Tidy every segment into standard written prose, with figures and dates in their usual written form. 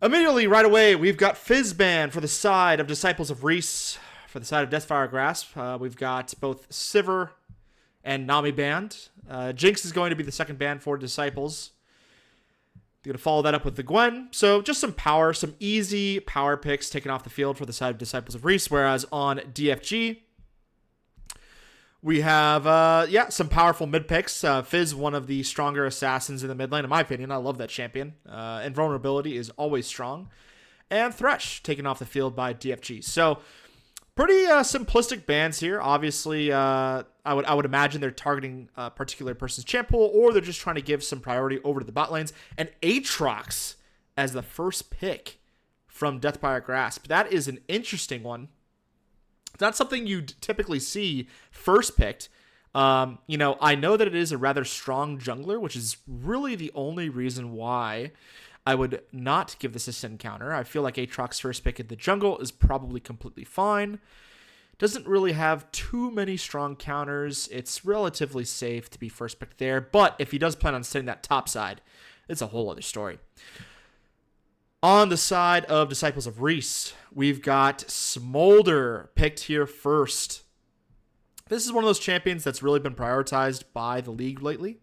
Immediately, right away, we've got Fizz banned for the side of Disciples of Reese. For the side of Deathfire Grasp, we've got both Sivir and Nami banned. Jinx is going to be the second ban for Disciples. They're going to follow that up with the Gwen. So just some power, some easy power picks taken off the field for the side of Disciples of Reese. Whereas on DFG, we have, some powerful mid picks. Fizz, one of the stronger assassins in the mid lane, in my opinion. I love that champion. Invulnerability is always strong. And Thresh, taken off the field by DFG. So pretty simplistic bans here. Obviously, I would imagine they're targeting a particular person's champ pool, or they're just trying to give some priority over to the bot lanes. And Aatrox as the first pick from Deathfire Grasp. That is an interesting one. It's not something you typically see first picked. I know that it is a rather strong jungler, which is really the only reason why I would not give this a sin counter. I feel like Aatrox first pick in the jungle is probably completely fine. Doesn't really have too many strong counters. It's relatively safe to be first picked there. But if he does plan on sitting that top side, it's a whole other story. On the side of Disciples of Reese, we've got Smolder picked here first. This is one of those champions that's really been prioritized by the league lately.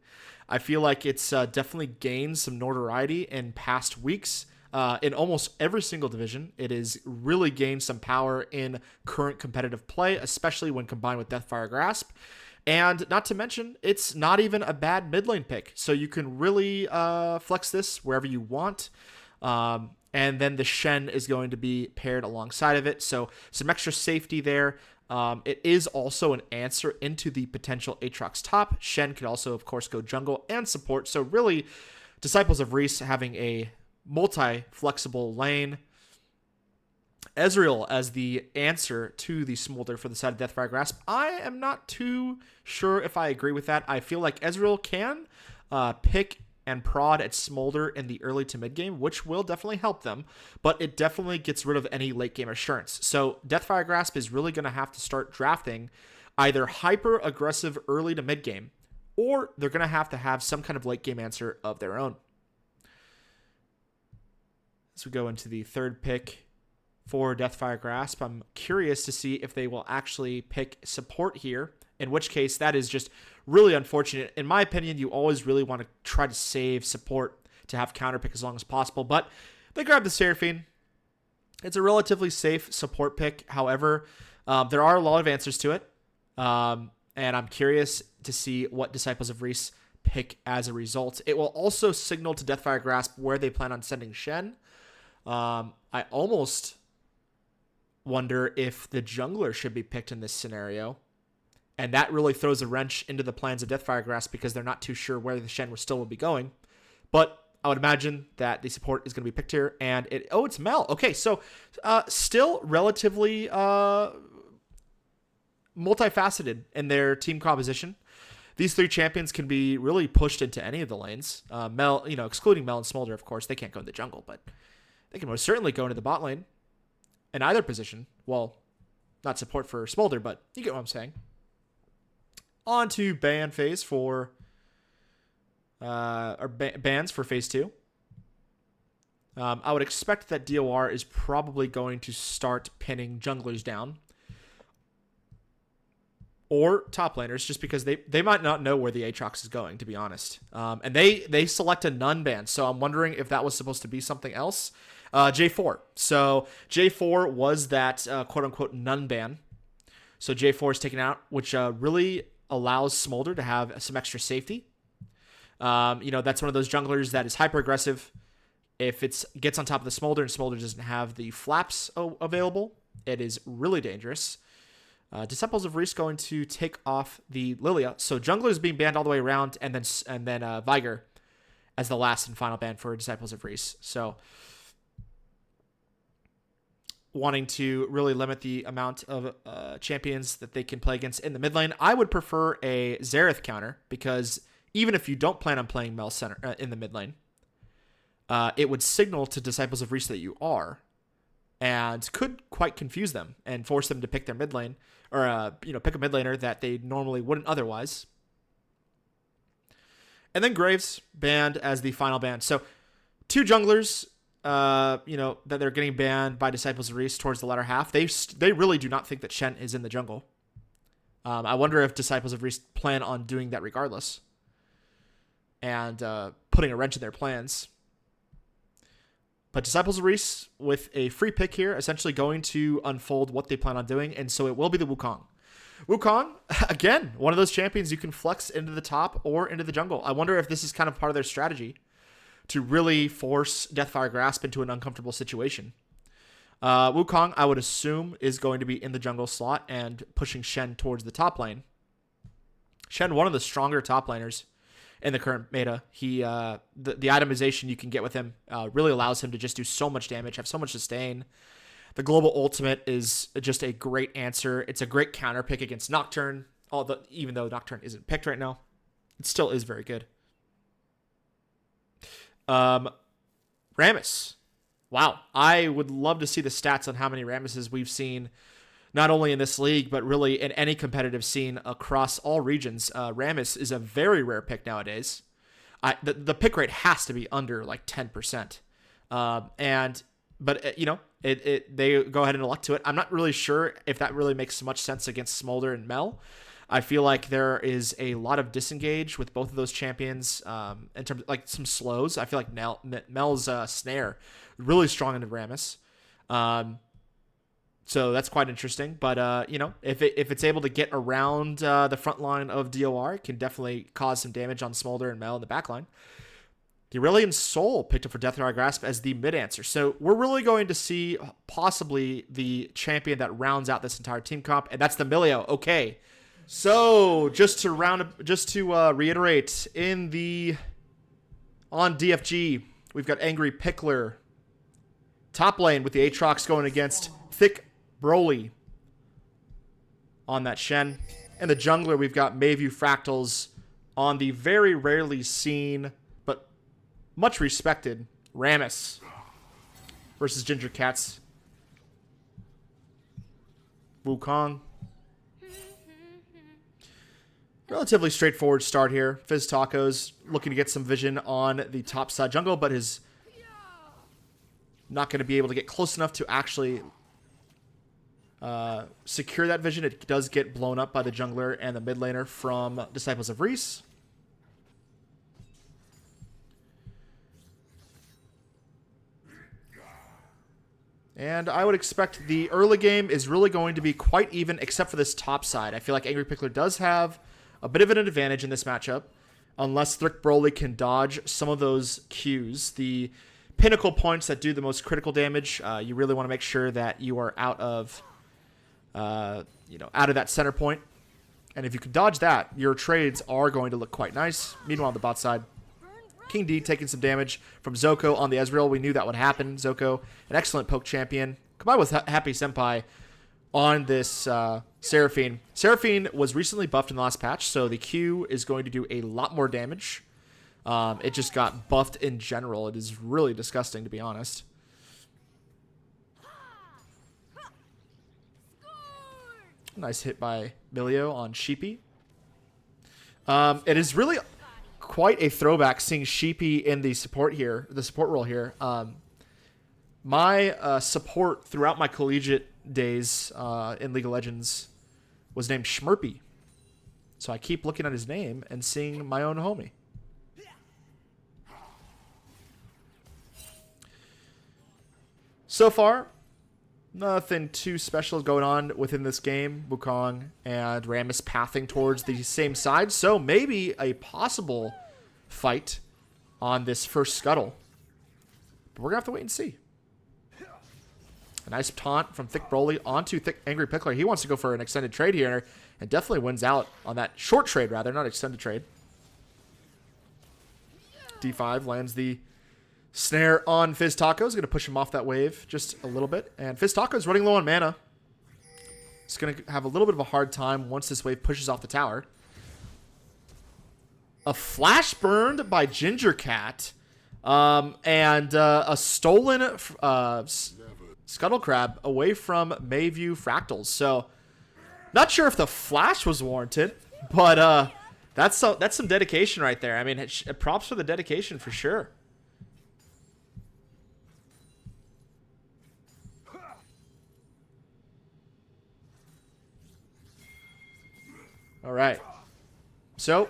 I feel like it's definitely gained some notoriety in past weeks. In almost every single division, it has really gained some power in current competitive play, especially when combined with Deathfire Grasp. And not to mention, it's not even a bad mid lane pick. So you can really flex this wherever you want. And then the Shen is going to be paired alongside of it. So some extra safety there. It is also an answer into the potential Aatrox top. Shen could also, of course, go jungle and support. So really, Disciples of Reese having a multi-flexible lane. Ezreal as the answer to the Smolder for the side of Deathfire Grasp. I am not too sure if I agree with that. I feel like Ezreal can pick and prod at Smolder in the early to mid game, which will definitely help them, but it definitely gets rid of any late game assurance. So Deathfire Grasp is really going to have to start drafting either hyper aggressive early to mid game, or they're going to have some kind of late game answer of their own. As we go into the third pick for Deathfire Grasp, I'm curious to see if they will actually pick support here, in which case that is just really unfortunate. In my opinion, you always really want to try to save support to have counter pick as long as possible, but they grabbed the Seraphine. It's a relatively safe support pick. However, there are a lot of answers to it, and I'm curious to see what Disciples of Reese pick as a result. It will also signal to Deathfire Grasp where they plan on sending Shen. I almost wonder if the jungler should be picked in this scenario. And that really throws a wrench into the plans of Deathfire Grasp because they're not too sure where the Shen still will be going. But I would imagine that the support is going to be picked here. And it's Mel. Okay, so still relatively multifaceted in their team composition. These three champions can be really pushed into any of the lanes. Mel, excluding Mel and Smolder, of course, they can't go in the jungle, but they can most certainly go into the bot lane in either position. Well, not support for Smolder, but you get what I'm saying. On to ban phase for, bans for phase 2. I would expect that DOR is probably going to start pinning junglers down. Or top laners, just because they might not know where the Aatrox is going, to be honest. And they select a none ban, so I'm wondering if that was supposed to be something else. J4. So J4 was that quote-unquote none ban. So J4 is taken out, which really allows Smolder to have some extra safety. That's one of those junglers that is hyper aggressive. If it gets on top of the Smolder and Smolder doesn't have the flaps available, it is really dangerous. Disciples of Reese going to take off the Lilia. So jungler is being banned all the way around, and then Viger as the last and final ban for Disciples of Reese. So wanting to really limit the amount of champions that they can play against in the mid lane. I would prefer a Xerath counter, because even if you don't plan on playing Mel center in the mid lane, it would signal to Disciples of Reese that you are, and could quite confuse them and force them to pick their mid lane, or pick a mid laner that they normally wouldn't otherwise. And then Graves banned as the final ban. So 2 junglers you know, that they're getting banned by Disciples of Reese towards the latter half. They really do not think that Shen is in the jungle. I wonder if Disciples of Reese plan on doing that regardless and putting a wrench in their plans. But Disciples of Reese, with a free pick here, essentially going to unfold what they plan on doing, and so it will be the Wukong. Wukong, again, one of those champions you can flex into the top or into the jungle. I wonder if this is kind of part of their strategy to really force Deathfire Grasp into an uncomfortable situation. Wukong, I would assume, is going to be in the jungle slot and pushing Shen towards the top lane. Shen, one of the stronger top laners in the current meta. He the itemization you can get with him really allows him to just do so much damage, have so much sustain. The global ultimate is just a great answer. It's a great counter pick against Nocturne, even though Nocturne isn't picked right now. It still is very good. Rammus. Wow. I would love to see the stats on how many Rammuses we've seen, not only in this league, but really in any competitive scene across all regions. Rammus is a very rare pick nowadays. The pick rate has to be under like 10%. But you know, they go ahead and elect to it. I'm not really sure if that really makes much sense against Smolder and Mel. I feel like there is a lot of disengage with both of those champions in terms of like some slows. I feel like Mel's snare really strong into Rammus. So that's quite interesting. But, you know, if it's able to get around the front line of DOR, it can definitely cause some damage on Smolder and Mel in the back line. The Aurelian Soul picked up for Deathfire Grasp as the mid answer. So we're really going to see possibly the champion that rounds out this entire team comp, and that's the Milio. Okay. So just to reiterate, on DFG, we've got Angry Pickler. Top lane with the Aatrox going against Thick Broly on that Shen. And the jungler, we've got Mayview Fractals on the very rarely seen but much respected Rammus versus Ginger Cats. Wukong. Relatively straightforward start here. Fizz Tacos looking to get some vision on the top side jungle, but is not going to be able to get close enough to actually secure that vision. It does get blown up by the jungler and the mid laner from Disciples of Reese. And I would expect the early game is really going to be quite even, except for this top side. I feel like Angry Pickler does have a bit of an advantage in this matchup, unless Thick Broly can dodge some of those Qs. The pinnacle points that do the most critical damage, you really want to make sure that you are out of that center point. And if you can dodge that, your trades are going to look quite nice. Meanwhile, on the bot side, King D taking some damage from Zoko on the Ezreal. We knew that would happen. Zoko, an excellent poke champion. Combined with Happy Senpai on this Seraphine. Seraphine was recently buffed in the last patch, so the Q is going to do a lot more damage. It just got buffed in general. It is really disgusting, to be honest. Nice hit by Milio on Sheepy. It is really quite a throwback seeing Sheepy in the support role here. My support throughout my collegiate days in League of Legends was named Schmurpy. So I keep looking at his name and seeing my own homie. So far, nothing too special going on within this game. Wukong and Rammus pathing towards the same side. So maybe a possible fight on this first scuttle. But we're going to have to wait and see. A nice taunt from Thick Broly onto Angry Pickler. He wants to go for an extended trade here and definitely wins out on that short trade, rather, not extended trade. D5 lands the snare on Fizz Taco. Is going to push him off that wave just a little bit. And Fizz Taco is running low on mana. He's going to have a little bit of a hard time once this wave pushes off the tower. A flash burned by Ginger Cat. And a stolen Scuttle Crab away from Mayview Fractals. So, not sure if the flash was warranted, but that's some dedication right there. I mean, props for the dedication for sure. All right. So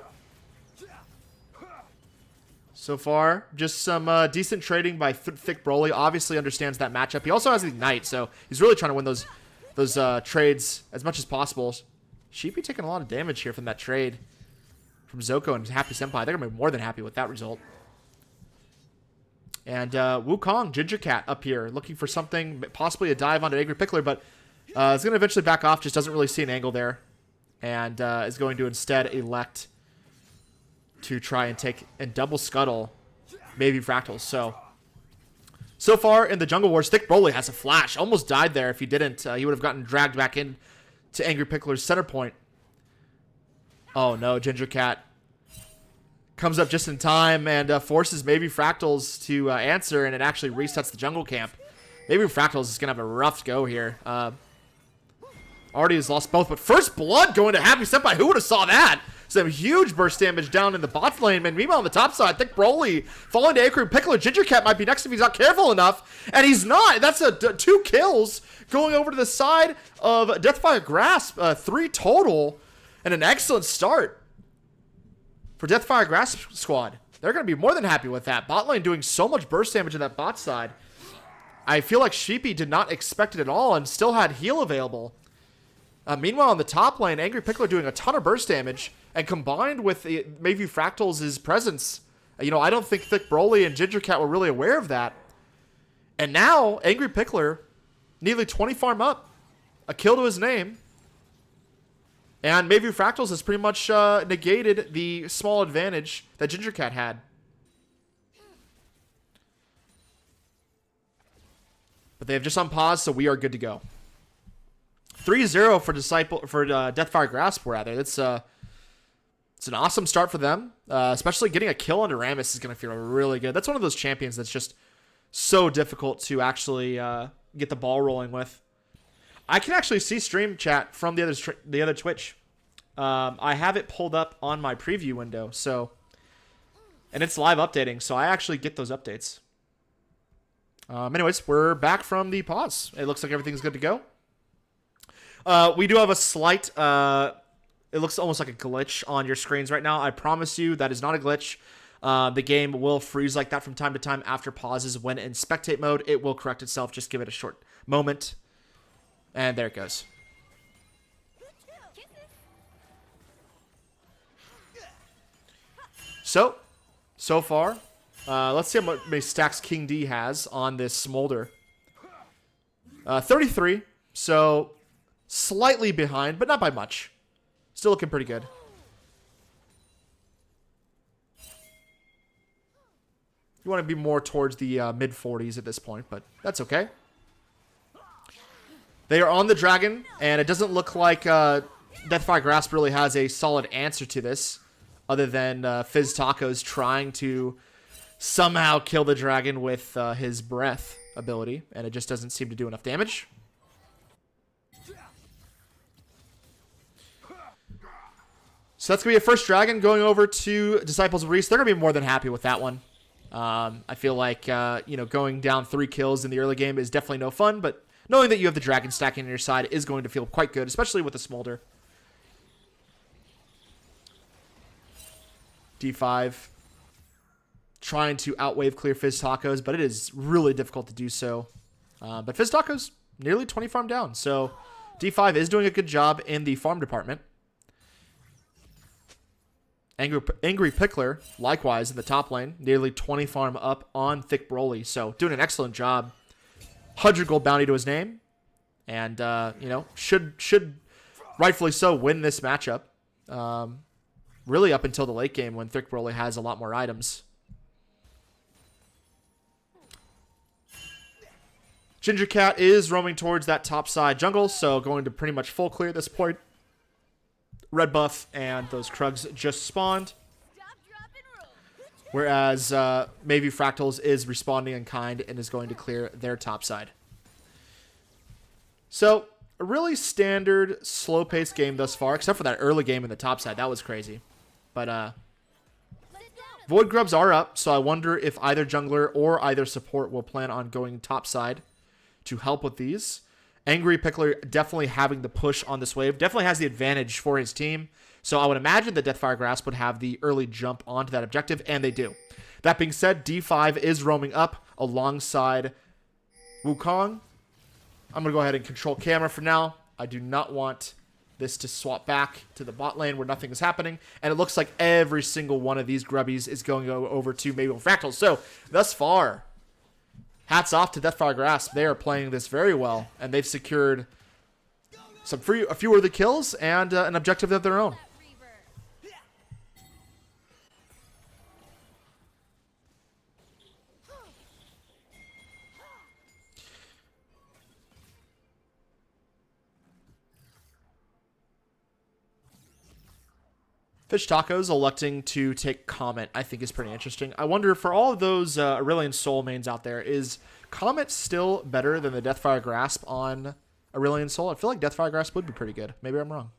far, just some decent trading by Thick Broly. Obviously understands that matchup. He also has the Ignite, so he's really trying to win those trades as much as possible. Sheepy taking a lot of damage here from that trade from Zoko and Happy Senpai. They're going to be more than happy with that result. And Wukong, Ginger Cat up here, looking for something, possibly a dive onto Angry Pickler, but is going to eventually back off, just doesn't really see an angle there. And is going to instead elect to try and take and double scuttle maybe Fractals. So far in the Jungle Wars, Thick Broly has a flash. Almost died there. If he didn't, he would have gotten dragged back in to Angry Pickler's center point. Oh no, Ginger Cat comes up just in time and forces maybe Fractals to answer, and it actually resets the jungle camp. Maybe Fractals is going to have a rough go here. Already has lost both, but first blood going to Happy Senpai. Who would have saw that? Some huge burst damage down in the bot lane. And meanwhile, on the top side, Thick Broly falling to Angry Pickler. Ginger Cat might be next if he's not careful enough. And he's not. That's 2 kills going over to the side of Deathfire Grasp. 3 total. And an excellent start for Deathfire Grasp Squad. They're going to be more than happy with that. Bot lane doing so much burst damage in that bot side. I feel like Sheepy did not expect it at all and still had heal available. Meanwhile, on the top lane, Angry Pickler doing a ton of burst damage, and combined with maybe Fractals' presence, I don't think Thick Broly and Ginger Cat were really aware of that. And now, Angry Pickler, nearly 20 farm up, a kill to his name, and maybe Fractals has pretty much negated the small advantage that Ginger Cat had. But they have just on pause, so we are good to go. 3-0 for Deathfire Grasp, rather. It's an awesome start for them. Especially getting a kill on Ramus is going to feel really good. That's one of those champions that's just so difficult to actually get the ball rolling with. I can actually see stream chat from the other Twitch. I have it pulled up on my preview window, and it's live updating, so I actually get those updates. Anyways, we're back from the pause. It looks like everything's good to go. We do have a slight, it looks almost like a glitch on your screens right now. I promise you that is not a glitch. The game will freeze like that from time to time after pauses. When in spectate mode, it will correct itself. Just give it a short moment. And there it goes. So far, let's see how many stacks King D has on this Smolder. 33, so slightly behind, but not by much. Still looking pretty good. You want to be more towards the mid-40s at this point, but that's okay. They are on the dragon, and it doesn't look like Deathfire Grasp really has a solid answer to this, other than Fizz Tacos trying to somehow kill the dragon with his breath ability, and it just doesn't seem to do enough damage. So that's going to be a first dragon going over to Disciples of Reese. They're going to be more than happy with that one. I feel like, going down 3 kills in the early game is definitely no fun, but knowing that you have the dragon stacking on your side is going to feel quite good, especially with the Smolder. D5. Trying to outwave clear Fizz Tacos, but it is really difficult to do so. But Fizz Tacos, nearly 20 farm down, so D5 is doing a good job in the farm department. Angry Pickler, likewise, in the top lane, nearly 20 farm up on Thick Broly. So, doing an excellent job. 100 gold bounty to his name. And, should rightfully so win this matchup. Really up until the late game when Thick Broly has a lot more items. Ginger Cat is roaming towards that top side jungle, so going to pretty much full clear at this point. Red buff and those Krugs just spawned. Whereas maybe Fractals is responding in kind and is going to clear their top side. So, a really standard, slow-paced game thus far, except for that early game in the top side. That was crazy. But Void Grubs are up, so I wonder if either jungler or either support will plan on going top side to help with these. Angry Pickler definitely having the push on this wave. Definitely has the advantage for his team. So I would imagine the Deathfire Grasp would have the early jump onto that objective, and they do. That being said, D5 is roaming up alongside Wukong. I'm going to go ahead and control camera for now. I do not want this to swap back to the bot lane where nothing is happening. And it looks like every single one of these grubbies is going to go over to maybe Fractals. So, thus far, hats off to Deathfire Grasp. They are playing this very well, and they've secured a few worthy kills and an objective of their own. Fish Tacos electing to take Comet, I think, is pretty interesting. I wonder, for all of those Aurelion Soul mains out there, is Comet still better than the Deathfire Grasp on Aurelion Soul? I feel like Deathfire Grasp would be pretty good. Maybe I'm wrong.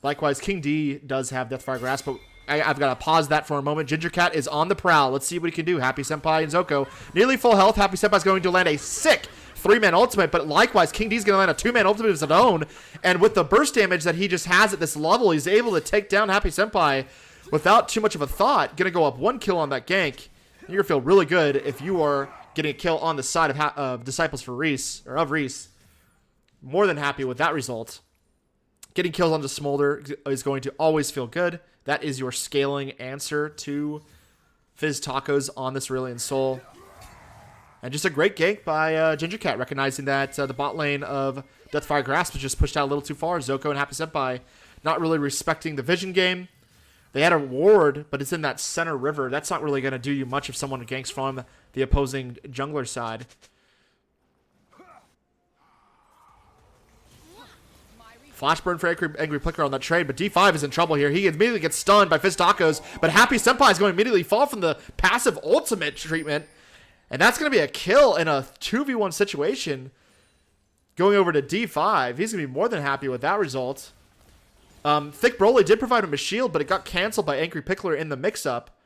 Likewise, King D does have Deathfire Grasp, but I've got to pause that for a moment. Ginger Cat is on the prowl. Let's see what he can do. Happy Senpai and Zoko nearly full health. Happy Senpai's going to land a sick 3-man ultimate, but likewise, King D's going to land a 2-man ultimate of his own. And with the burst damage that he just has at this level, he's able to take down Happy Senpai without too much of a thought. Going to go up 1 kill on that gank. You're going to feel really good if you are getting a kill on the side of Disciples for Reese, or of Reese. More than happy with that result. Getting kills onto Smolder is going to always feel good. That is your scaling answer to Fizz Tacos on this Aurelion Soul. And just a great gank by Ginger Cat, recognizing that the bot lane of Deathfire Grasp was just pushed out a little too far. Zoko and Happy Senpai not really respecting the vision game. They had a ward, but it's in that center river. That's not really going to do you much if someone ganks from the opposing jungler side. Flashburn for Angry Plicker on that trade, but D5 is in trouble here. He immediately gets stunned by Fizz Tacos, but Happy Senpai is going to immediately fall from the passive ultimate treatment. And that's going to be a kill in a 2v1 situation. Going over to D5. He's going to be more than happy with that result. Thick Broly did provide him a shield, but it got canceled by Angry Pickler in the mix-up.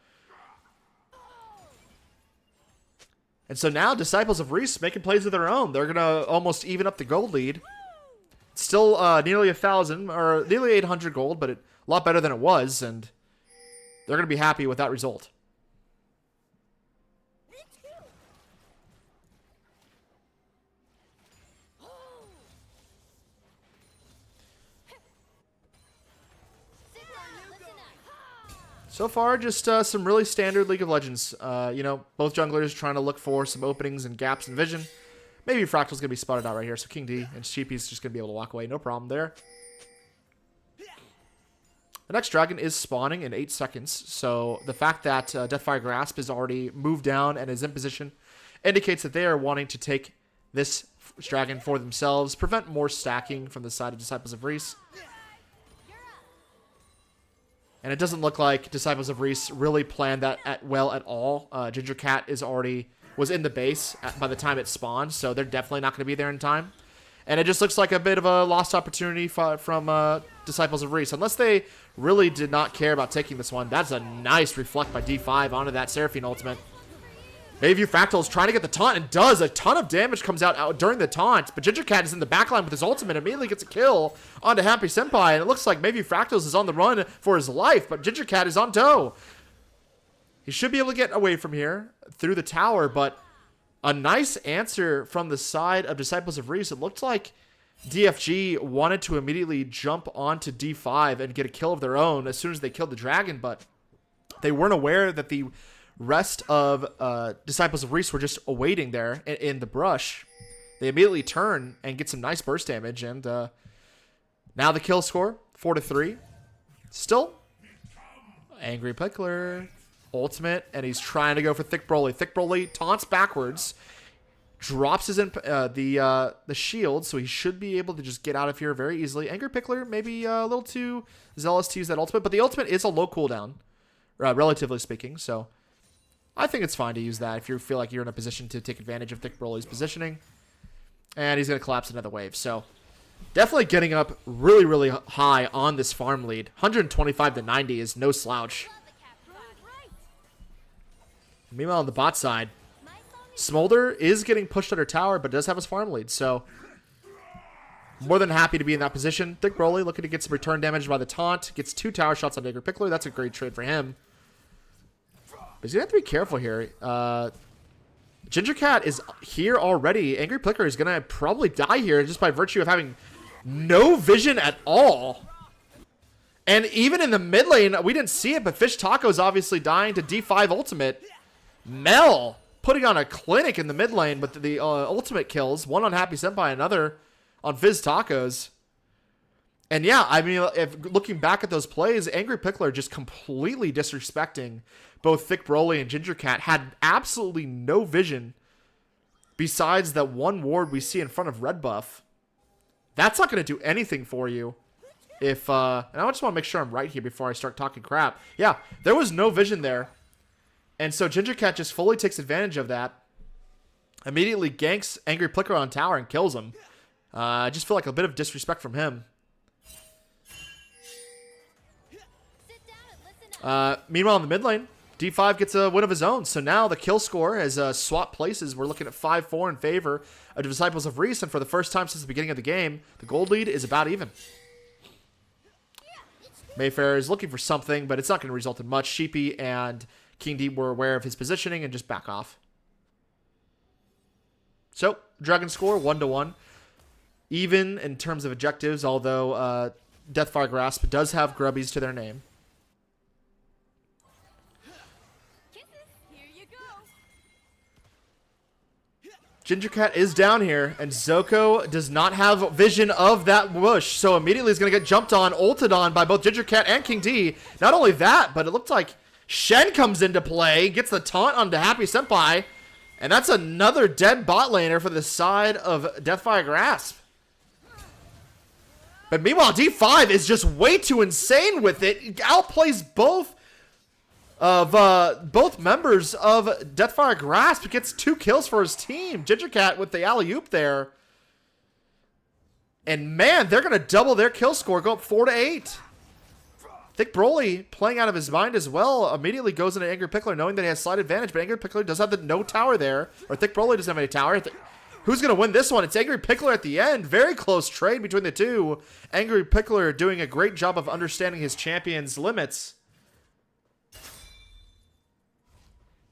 And so now Disciples of Reese making plays of their own. They're going to almost even up the gold lead. Still nearly 1,000, or nearly 800 gold, but a lot better than it was, and they're going to be happy with that result. So far, just some really standard League of Legends. You know, both junglers trying to look for some openings and gaps in vision. Maybe Fractal's going to be spotted out right here, so King D and Cheapy's just going to be able to walk away. No problem there. The next dragon is spawning in 8 seconds, so the fact that Deathfire Grasp is already moved down and is in position indicates that they are wanting to take this dragon for themselves, prevent more stacking from the side of Disciples of Reese. And it doesn't look like Disciples of Reese really planned that well at all. Ginger Cat was in the base by the time it spawned, so they're definitely not going to be there in time. And it just looks like a bit of a lost opportunity from Disciples of Reese. Unless they really did not care about taking this one. That's a nice reflect by D5 onto that Seraphine ultimate. Bayview Fractal is trying to get the taunt and does. A ton of damage comes out during the taunt. But Ginger Cat is in the backline with his ultimate. Immediately gets a kill onto Happy Senpai. And it looks like Bayview Fractals is on the run for his life. But Ginger Cat is on tow. He should be able to get away from here through the tower, but a nice answer from the side of Disciples of Reese. It looked like DFG wanted to immediately jump onto D5 and get a kill of their own as soon as they killed the dragon, but they weren't aware that the rest of Disciples of Reese were just awaiting there in the brush. They immediately turn and get some nice burst damage, and now the kill score, 4-3. Still, Angry Pickler. Ultimate, and he's trying to go for Thick Broly. Thick Broly taunts backwards, drops his the shield, so he should be able to just get out of here very easily. Angry Pickler maybe a little too zealous to use that ultimate, but the ultimate is a low cooldown, relatively speaking, so I think it's fine to use that if you feel like you're in a position to take advantage of Thick Broly's positioning. And he's going to collapse another wave, so definitely getting up really, really high on this farm lead. 125 to 90 is no slouch. Meanwhile, on the bot side, Smolder is getting pushed under tower, but does have his farm lead, so more than happy to be in that position. Thick Broly looking to get some return damage by the taunt. Gets 2 tower shots on Angry Pickler. That's a great trade for him. But he's going to have to be careful here. Ginger Cat is here already. Angry Pickler is going to probably die here just by virtue of having no vision at all. And even in the mid lane, we didn't see it, but Fish Taco's obviously dying to D5 ultimate. Mel putting on a clinic in the mid lane with the ultimate kills. One on Happy Senpai, another on Fizz Tacos. And yeah, I mean, if looking back at those plays, Angry Pickler just completely disrespecting both Thick Broly and Ginger Cat. Had absolutely no vision besides that one ward we see in front of Red Buff. That's not going to do anything for you. If and I just want to make sure I'm right here before I start talking crap. Yeah, there was no vision there. And so Ginger Cat just fully takes advantage of that. Immediately ganks Angry Pickler on tower and kills him. I just feel like a bit of disrespect from him. Meanwhile, in the mid lane, D5 gets a win of his own. So now the kill score has swapped places. We're looking at 5-4 in favor of the Disciples of Reese. And for the first time since the beginning of the game, the gold lead is about even. Mayfair is looking for something, but it's not going to result in much. Sheepy and King D were aware of his positioning and just back off. So, Dragon score 1-1. Even in terms of objectives, although Deathfire Grasp does have grubbies to their name. Ginger Cat is down here, and Zoko does not have vision of that whoosh, so immediately he's going to get jumped on, ulted on by both Ginger Cat and King D. Not only that, but it looked like Shen comes into play, gets the taunt onto Happy Senpai, and that's another dead bot laner for the side of Deathfire Grasp. But meanwhile, D5 is just way too insane with it. He outplays both members of Deathfire Grasp. Gets 2 kills for his team. Ginger Cat with the alley-oop there. And man, they're going to double their kill score, go up 4-8. Thick Broly, playing out of his mind as well, immediately goes into Angry Pickler knowing that he has slight advantage, but Angry Pickler does have the no tower there. Or Thick Broly doesn't have any tower. Who's going to win this one? It's Angry Pickler at the end. Very close trade between the two. Angry Pickler doing a great job of understanding his champion's limits.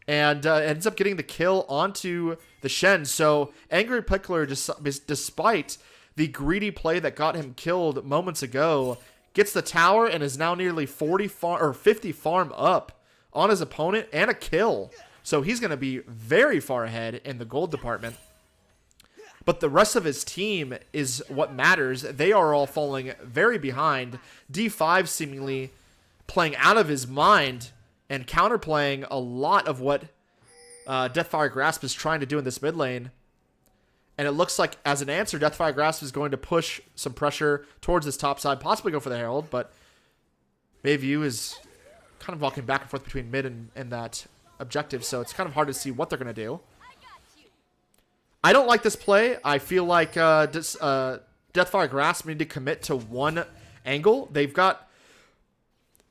And ends up getting the kill onto the Shen. So Angry Pickler, despite the greedy play that got him killed moments ago, gets the tower and is now nearly 50 farm up on his opponent and a kill. So he's going to be very far ahead in the gold department. But the rest of his team is what matters. They are all falling very behind. D5 seemingly playing out of his mind and counterplaying a lot of what Deathfire Grasp is trying to do in this mid lane. And it looks like, as an answer, Deathfire Grasp is going to push some pressure towards this top side, possibly go for the Herald, but Bayview is kind of walking back and forth between mid and that objective, so it's kind of hard to see what they're going to do. I don't like this play. I feel like Deathfire Grasp need to commit to one angle. They've got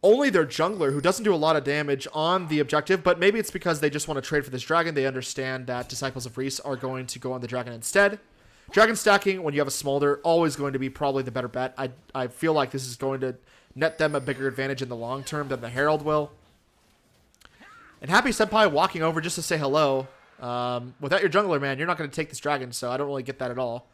only their jungler, who doesn't do a lot of damage on the objective, but maybe it's because they just want to trade for this dragon. They understand that Disciples of Reese are going to go on the dragon instead. Dragon stacking, when you have a Smolder, always going to be probably the better bet. I feel like this is going to net them a bigger advantage in the long term than the Herald will. And Happy Senpai walking over just to say hello. Without your jungler, man, you're not going to take this dragon, so I don't really get that at all.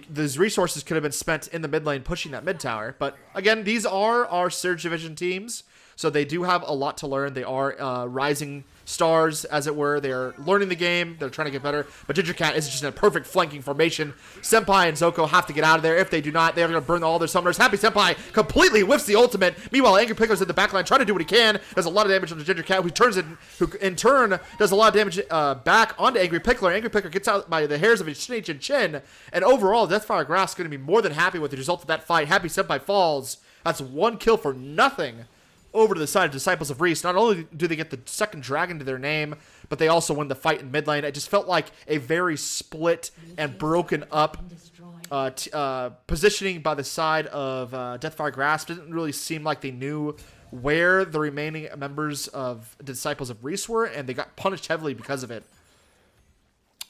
Those resources could have been spent in the mid lane pushing that mid tower. But again, these are our Surge Division teams, so they do have a lot to learn. They are rising stars, as it were. They're learning the game. They're trying to get better. But Ginger Cat is just in a perfect flanking formation. Senpai and Zoko have to get out of there. If they do not, they're going to burn all their summoners. Happy Senpai completely whiffs the ultimate. Meanwhile, Angry Pickler's in the backline trying to do what he can. Does a lot of damage on the Ginger Cat, who in turn does a lot of damage back onto Angry Pickler. Angry Pickler gets out by the hairs of his chin. And overall, Deathfire Grasp is going to be more than happy with the result of that fight. Happy Senpai falls. That's 1 kill for nothing over to the side of Disciples of Reese. Not only do they get the second dragon to their name, but they also win the fight in mid lane. It just felt like a very split and broken up positioning by the side of Deathfire Grasp. Didn't really seem like they knew where the remaining members of the Disciples of Reese were, and they got punished heavily because of it.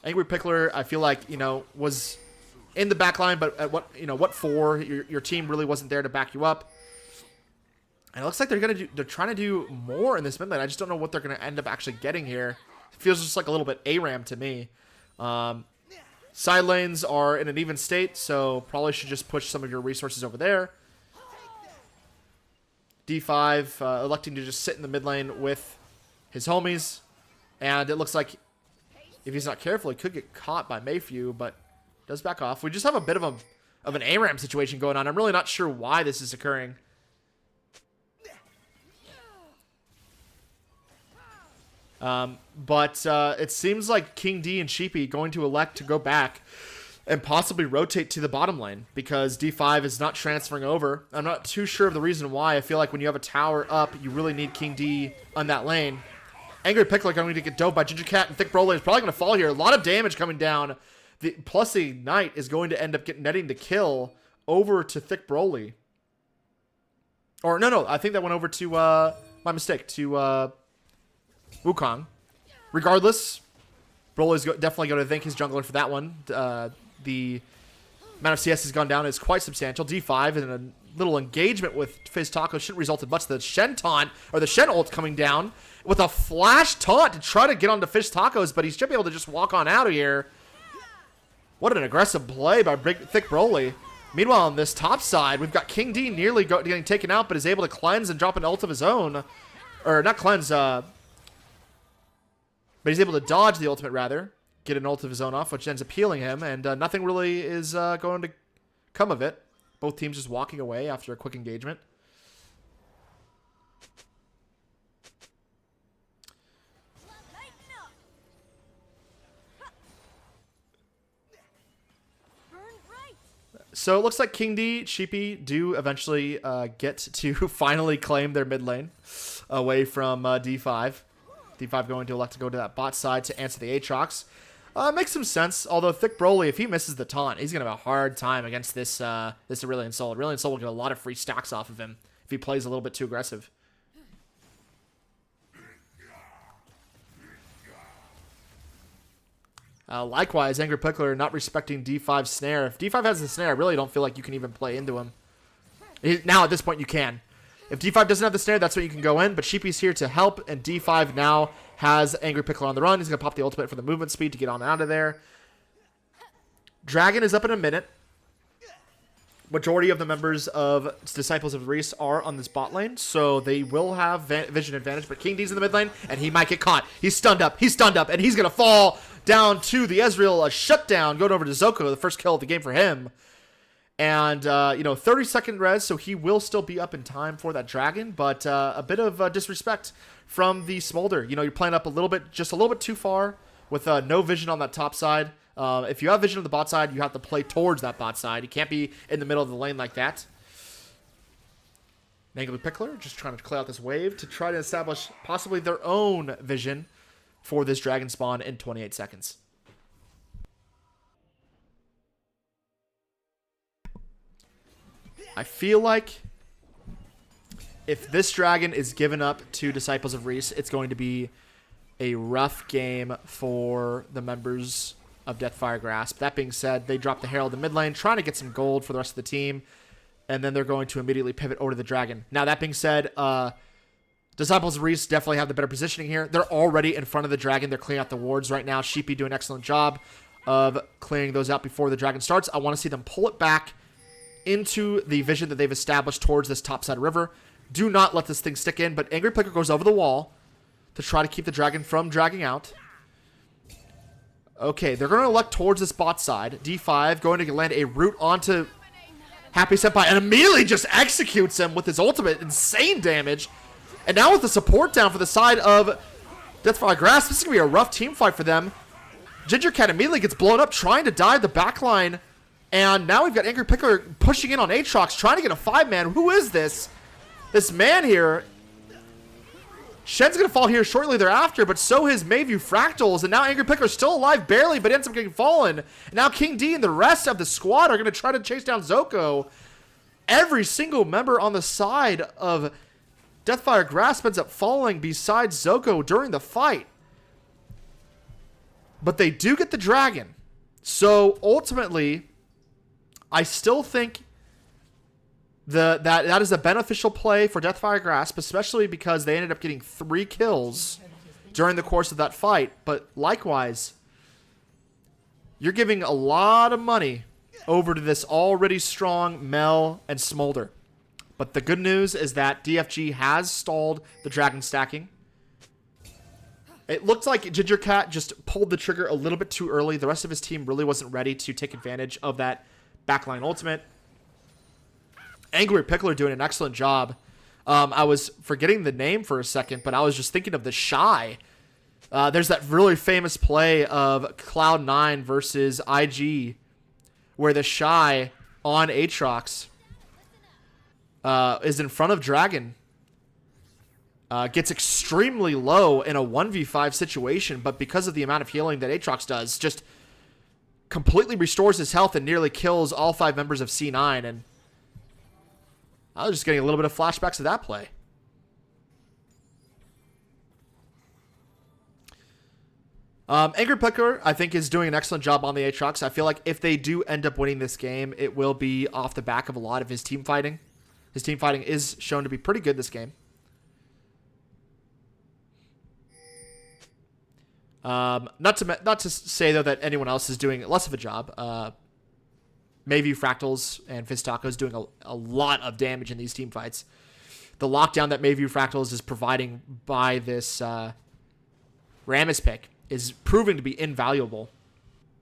Angry Pickler, I feel like, was in the back line, but at what for? Your team really wasn't there to back you up. And it looks like they're trying to do more in this mid lane. I just don't know what they're gonna end up actually getting here. It feels just like a little bit ARAM to me. Side lanes are in an even state, so probably should just push some of your resources over there. D5 electing to just sit in the mid lane with his homies, and it looks like if he's not careful, he could get caught by Mayfew, but does back off. We just have a bit of an ARAM situation going on. I'm really not sure why this is occurring. But it seems like King D and Sheepy going to elect to go back and possibly rotate to the bottom lane because D5 is not transferring over. I'm not too sure of the reason why. I feel like when you have a tower up, you really need King D on that lane. Angry Pickler going to get dove by Ginger Cat, and Thick Broly is probably going to fall here. A lot of damage coming down. Plus the Knight is going to end up netting the kill over to Thick Broly. Or, no, I think that went over to, my mistake, to, Wukong. Regardless, Broly's definitely going to thank his jungler for that one. The amount of CS has gone down is quite substantial. D5 and a little engagement with Fizz Taco shouldn't result in much. The Shen taunt, or the Shen ult coming down with a flash taunt to try to get onto Fizz Tacos, but he should be able to just walk on out of here. What an aggressive play by Thick Broly. Meanwhile, on this top side, we've got King D nearly getting taken out, but is able to cleanse and drop an ult of his own. Or not cleanse, but he's able to dodge the ultimate, rather. Get an ult of his own off, which ends up healing him, and nothing really is going to come of it. Both teams just walking away after a quick engagement. So it looks like King D, Sheepy do eventually get to finally claim their mid lane away from D5. D5 going to elect to go to that bot side to answer the Aatrox. Makes some sense, although Thick Broly, if he misses the taunt, he's going to have a hard time against this Aurelion Sol. Aurelion Sol will get a lot of free stacks off of him if he plays a little bit too aggressive. Likewise, Angry Pickler not respecting D5's snare. If D5 has the snare, I really don't feel like you can even play into him. Now, at this point, you can. If D5 doesn't have the snare, that's when you can go in, but Sheepy's here to help, and D5 now has Angry Pickler on the run. He's going to pop the ultimate for the movement speed to get on out of there. Dragon is up in a minute. Majority of the members of Disciples of Reese are on this bot lane, so they will have vision advantage, but King D's in the mid lane, and he might get caught. He's stunned up, and he's going to fall down to the Ezreal, a shutdown, going over to Zoko, the first kill of the game for him. And, 30-second res, so he will still be up in time for that dragon, but a bit of disrespect from the Smolder. You're playing up just a little bit too far with no vision on that top side. If you have vision on the bot side, you have to play towards that bot side. You can't be in the middle of the lane like that. Angry Pickler just trying to clear out this wave to try to establish possibly their own vision for this dragon spawn in 28 seconds. I feel like if this dragon is given up to Disciples of Reese, it's going to be a rough game for the members of Deathfire Grasp. That being said, they drop the Herald in mid lane, trying to get some gold for the rest of the team, and then they're going to immediately pivot over to the dragon. Now, that being said, Disciples of Reese definitely have the better positioning here. They're already in front of the dragon. They're clearing out the wards right now. Sheepy doing an excellent job of clearing those out before the dragon starts. I want to see them pull it back into the vision that they've established towards this topside river. Do not let this thing stick in, but Angry Picker goes over the wall to try to keep the dragon from dragging out. Okay, they're going to elect towards this bot side. D5 going to land a root onto Happy Senpai and immediately just executes him with his ultimate. Insane damage. And now with the support down for the side of Deathfire Grasp, this is going to be a rough team fight for them. Ginger Cat immediately gets blown up trying to dive the backline. And now we've got Angry Pickler pushing in on Aatrox, trying to get a 5-man. Who is this? This man here. Shen's going to fall here shortly thereafter, but so is Mayview Fractals. And now Angry Pickler's still alive, barely, but ends up getting fallen. And now King D and the rest of the squad are going to try to chase down Zoko. Every single member on the side of Deathfire Grasp ends up falling beside Zoko during the fight. But they do get the dragon. So ultimately, I still think that is a beneficial play for Deathfire Grasp, especially because they ended up getting 3 kills during the course of that fight. But likewise, you're giving a lot of money over to this already strong Mel and Smolder. But the good news is that DFG has stalled the dragon stacking. It looked like Ginger Cat just pulled the trigger a little bit too early. The rest of his team really wasn't ready to take advantage of that backline ultimate. Angry Pickler doing an excellent job. I was forgetting the name for a second, but I was just thinking of the Shy. There's that really famous play of Cloud9 versus IG, where the Shy on Aatrox is in front of Dragon. Gets extremely low in a 1v5 situation, but because of the amount of healing that Aatrox does, just completely restores his health and nearly kills all 5 members of C9. And I was just getting a little bit of flashbacks of that play. Angry Picker, I think, is doing an excellent job on the Aatrox. I feel like if they do end up winning this game, it will be off the back of a lot of his team fighting. His team fighting is shown to be pretty good this game. Not to say, though, that anyone else is doing less of a job. Mayview Fractals and Fizz Tacos doing a lot of damage in these team fights. The lockdown that Mayview Fractals is providing by this Rammus pick is proving to be invaluable,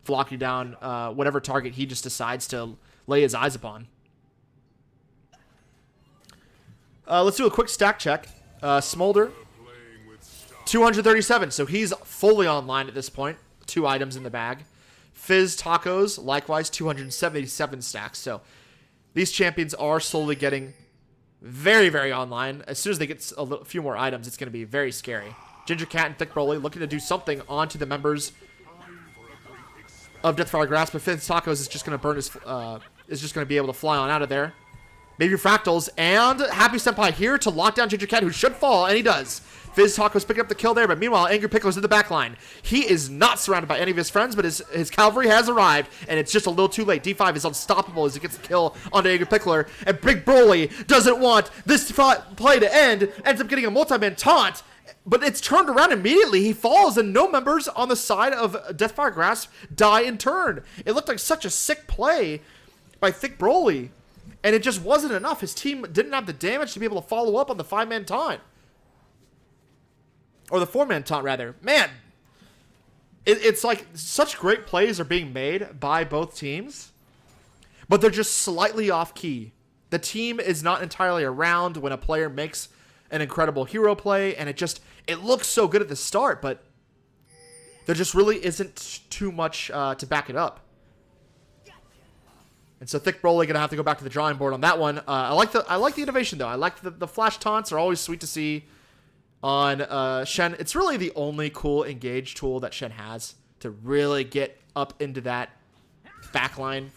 flocking down whatever target he just decides to lay his eyes upon. Let's do a quick stack check. Smolder, 237, so he's fully online at this point. 2 items in the bag. Fizz Tacos, likewise, 277 stacks. So these champions are slowly getting very, very online. As soon as they get a few more items, it's going to be very scary. Ginger Cat and Thick Broly looking to do something onto the members of Deathfire Grasp, but Fizz Tacos is just going to burn his, is just going to be able to fly on out of there. Maybe Fractals and Happy Senpai here to lock down Ginger Cat, who should fall, and he does. Fizz Tacos picking up the kill there, but meanwhile, Angry Pickler's in the back line. He is not surrounded by any of his friends, but his cavalry has arrived, and it's just a little too late. D5 is unstoppable as he gets the kill onto Angry Pickler, and Big Broly doesn't want this play to end, ends up getting a multi-man taunt, but it's turned around immediately. He falls, and no members on the side of Deathfire Grasp die in turn. It looked like such a sick play by Thick Broly, and it just wasn't enough. His team didn't have the damage to be able to follow up on the 5-man taunt. Or the 4-man taunt, rather. Man, it's like such great plays are being made by both teams, but they're just slightly off key. The team is not entirely around when a player makes an incredible hero play, and it looks so good at the start, but there just really isn't too much to back it up. And so Thick Broly gonna have to go back to the drawing board on that one. I like the innovation though. I like the flash taunts are always sweet to see on Shen. It's really the only cool engage tool that Shen has to really get up into that backline.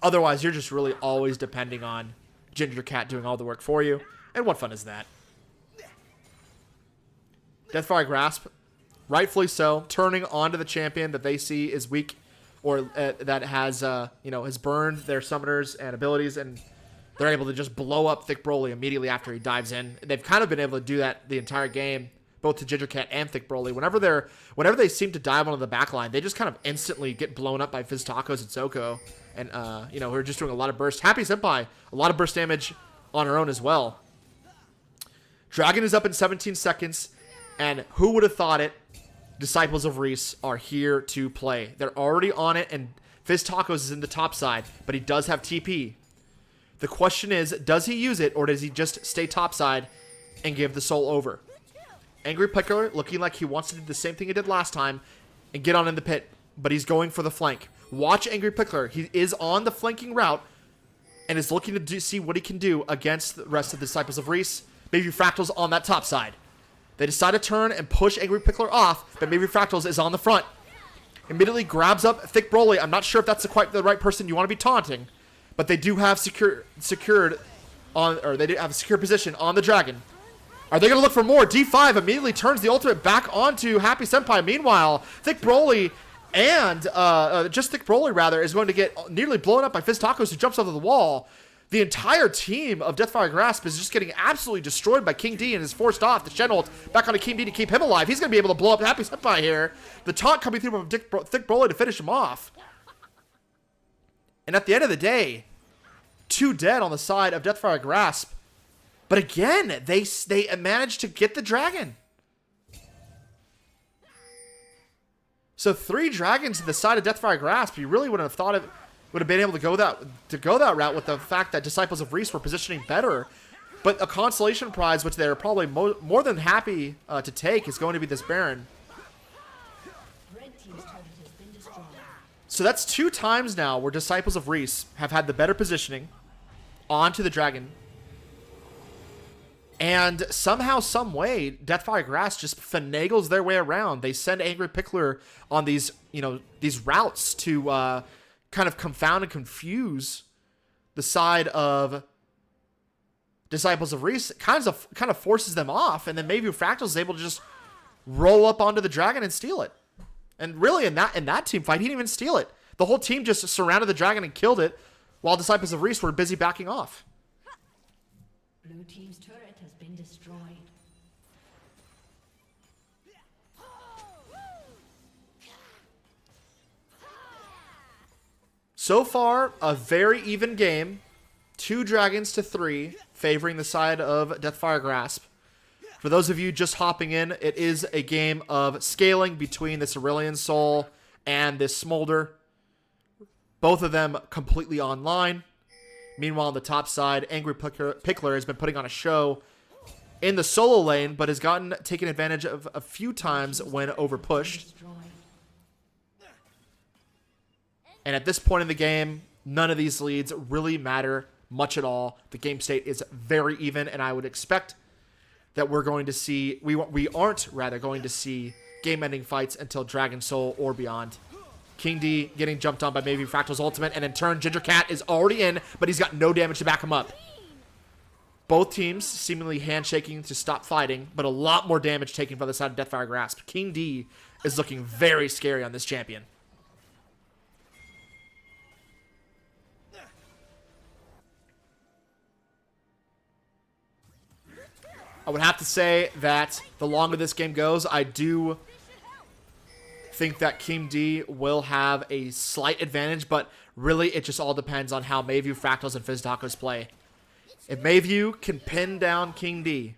Otherwise, you're just really always depending on Ginger Cat doing all the work for you. And what fun is that? Deathfire Grasp, rightfully so, turning onto the champion that they see is weak, or that has has burned their summoners and abilities, and they're able to just blow up Thick Broly immediately after he dives in. They've kind of been able to do that the entire game, both to Ginger Cat and Thick Broly. Whenever they seem to dive onto the backline, they just kind of instantly get blown up by Fizz Tacos and Zoko, and who are just doing a lot of burst. Happy Senpai, a lot of burst damage on her own as well. Dragon is up in 17 seconds, and who would have thought it? Disciples of Reese are here to play. They're already on it, and Fizz Tacos is in the top side, but he does have TP. The question is, does he use it, or does he just stay topside and give the soul over? Angry Pickler looking like he wants to do the same thing he did last time and get on in the pit, but he's going for the flank. Watch Angry Pickler. He is on the flanking route and is looking to see what he can do against the rest of the Disciples of Reese. Maybe Fractals on that top side. They decide to turn and push Angry Pickler off, but maybe Fractals is on the front. Immediately grabs up Thick Broly. I'm not sure if that's quite the right person you want to be taunting, but they do have secured or they have a secure position on the dragon. Are they going to look for more? D5 immediately turns the ultimate back onto Happy Senpai. Meanwhile, Thick Broly and just Thick Broly rather is going to get nearly blown up by Fizz Tacos, who jumps over the wall. The entire team of Deathfire Grasp is just getting absolutely destroyed by King D and is forced off the Shen ult back onto King D to keep him alive. He's going to be able to blow up Happy Senpai here. The taunt coming through from Thick Broly to finish him off. And at the end of the day, 2 dead on the side of Deathfire Grasp. But again, they managed to get the dragon. So 3 dragons to the side of Deathfire Grasp. You really wouldn't have thought it would have been able to go that route with the fact that Disciples of Reese were positioning better. But a consolation prize, which they're probably more than happy to take, is going to be this Baron. So that's 2 times now where Disciples of Reese have had the better positioning onto the dragon. And somehow, some way, Deathfire Grasp just finagles their way around. They send Angry Pickler on these, these routes to kind of confound and confuse the side of Disciples of Reese. Kind of forces them off, and then maybe Fractal is able to just roll up onto the dragon and steal it. And really, in that team fight, he didn't even steal it. The whole team just surrounded the dragon and killed it, while Disciples of Reese were busy backing off. Blue team's turret has been destroyed. So far, a very even game. 2 dragons to 3, favoring the side of Deathfire Grasp. For those of you just hopping in, it is a game of scaling between the Cerulean Soul and this Smolder. Both of them completely online. Meanwhile, on the top side, Angry Pickler has been putting on a show in the solo lane, but has taken advantage of a few times when overpushed. And at this point in the game, none of these leads really matter much at all. The game state is very even, and I would expect that we're going to see, we aren't rather going to see game-ending fights until Dragon Soul or beyond. King D getting jumped on by maybe Fractal's ultimate, and in turn, Ginger Cat is already in, but he's got no damage to back him up. Both teams seemingly handshaking to stop fighting, but a lot more damage taken by the side of Deathfire Grasp. King D is looking very scary on this champion. I would have to say that the longer this game goes, I do think that King D will have a slight advantage, but really it just all depends on how Mayview, Fractals, and Fizz Tacos play. If Mayview can pin down King D,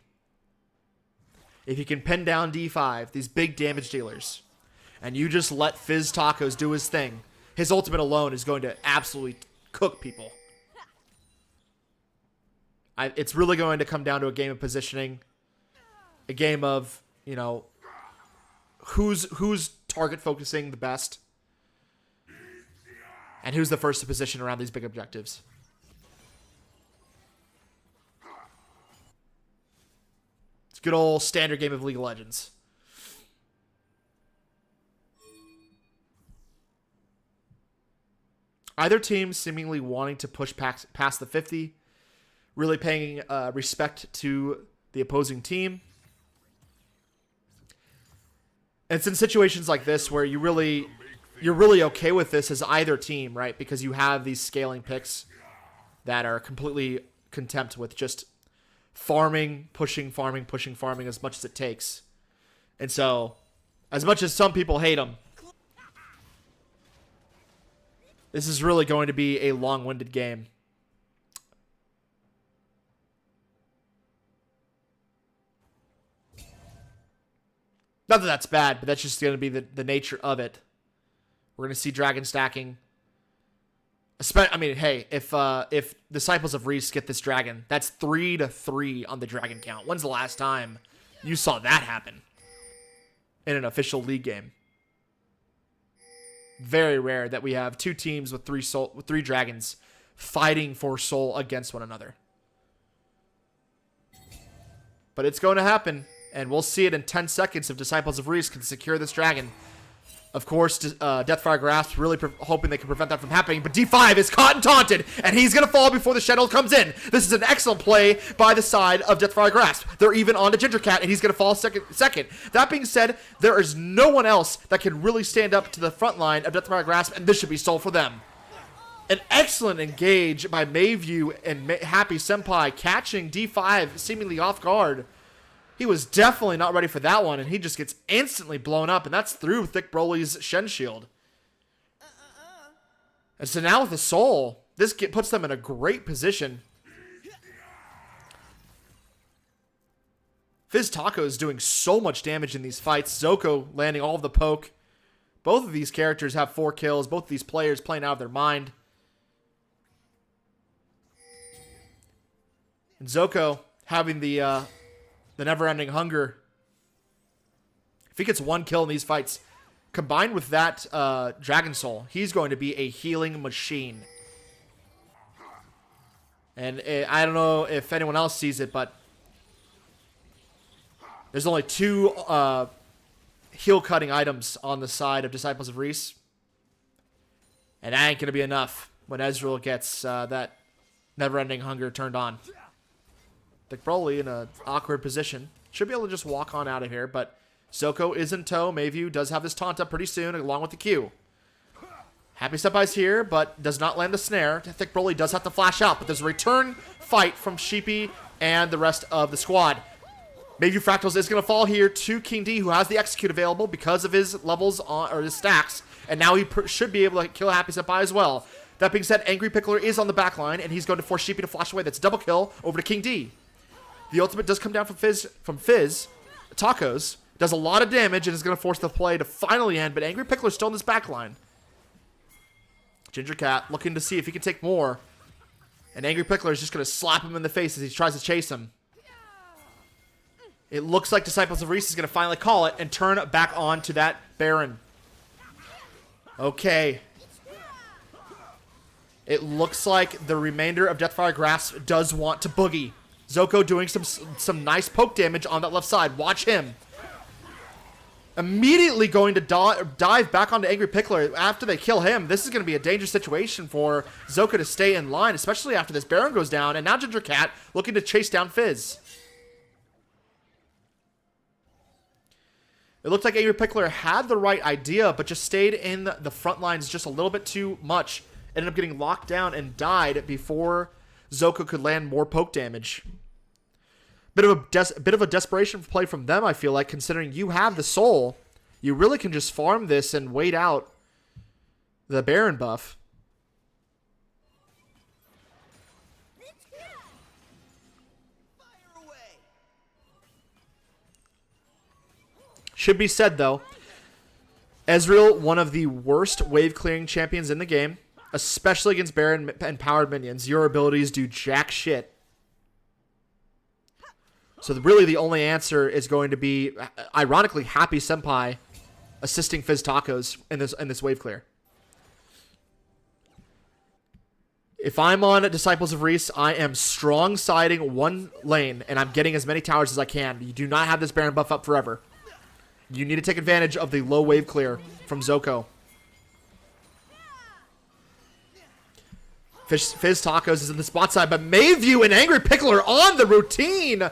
if he can pin down D5, these big damage dealers, and you just let Fizz Tacos do his thing, his ultimate alone is going to absolutely cook people. It's really going to come down to a game of positioning, a game of, who's target focusing the best, and who's the first to position around these big objectives. It's a good old standard game of League of Legends. Either team seemingly wanting to push past the 50, really paying respect to the opposing team. And it's in situations like this where you're really okay with this as either team, right? Because you have these scaling picks that are completely content with just farming, pushing as much as it takes. And so, as much as some people hate them, this is really going to be a long-winded game. Not that that's bad, but that's just going to be the nature of it. We're going to see dragon stacking. I mean, hey, if Disciples of Reese get this dragon, that's 3-3 on the dragon count. When's the last time you saw that happen in an official league game? Very rare that we have 2 teams with 3 dragons fighting for soul against one another. But it's going to happen. And we'll see it in 10 seconds if Disciples of Reese can secure this dragon. Of course, Deathfire Grasp really hoping they can prevent that from happening, but D5 is caught and taunted, and he's going to fall before the Shadow comes in. This is an excellent play by the side of Deathfire Grasp. They're even on to Gingercat, and he's going to fall second. That being said, there is no one else that can really stand up to the front line of Deathfire Grasp, and this should be sold for them. An excellent engage by Mayview and Happy Senpai, catching D5 seemingly off guard. He was definitely not ready for that one, and he just gets instantly blown up, and that's through Thick Broly's Shen Shield. And so now with the Soul, this puts them in a great position. Fizz Taco is doing so much damage in these fights. Zoko landing all of the poke. Both of these characters have 4 kills. Both of these players playing out of their mind. And Zoko having the never-ending hunger. If he gets 1 kill in these fights, combined with that Dragon Soul, he's going to be a healing machine. And I don't know if anyone else sees it, but there's only 2 heal-cutting items on the side of Disciples of Reese. And that ain't going to be enough when Ezreal gets that never-ending hunger turned on. Thick Broly in an awkward position. Should be able to just walk on out of here, but Zoko is in tow. Mayview does have this taunt up pretty soon, along with the Q. Happy Senpai's here, but does not land the snare. Thick Broly does have to flash out, but there's a return fight from Sheepy and the rest of the squad. Mayview Fractals is going to fall here to King D, who has the Execute available because of his levels or his stacks, and now he should be able to kill Happy Senpai as well. That being said, Angry Pickler is on the back line, and he's going to force Sheepy to flash away. That's double kill over to King D. The ultimate does come down from Fizz. Tacos does a lot of damage and is going to force the play to finally end, but Angry Pickler's still in this back line. Gingercat looking to see if he can take more. And Angry Pickler is just going to slap him in the face as he tries to chase him. It looks like Disciples of Reese is going to finally call it and turn back on to that Baron. Okay. It looks like the remainder of Deathfire Grasp does want to boogie. Zoko doing some nice poke damage on that left side. Watch him. Immediately going to dive back onto Angry Pickler after they kill him. This is going to be a dangerous situation for Zoko to stay in line, especially after this Baron goes down. And now Gingercat looking to chase down Fizz. It looked like Angry Pickler had the right idea, but just stayed in the front lines just a little bit too much. Ended up getting locked down and died before Zoko could land more poke damage. Bit of a desperation play from them, I feel like, considering you have the Soul. You really can just farm this and wait out the Baron buff. Should be said, though, Ezreal, one of the worst wave clearing champions in the game, especially against Baron and powered minions. Your abilities do jack shit. So really the only answer is going to be, ironically, Happy Senpai assisting Fizz Tacos in this wave clear. If I'm on Disciples of Reese, I am strong siding one lane, and I'm getting as many towers as I can. You do not have this Baron buff up forever. You need to take advantage of the low wave clear from Zoko. Fizz Tacos is in the spot side, but Mayview and Angry Pickler on the routine.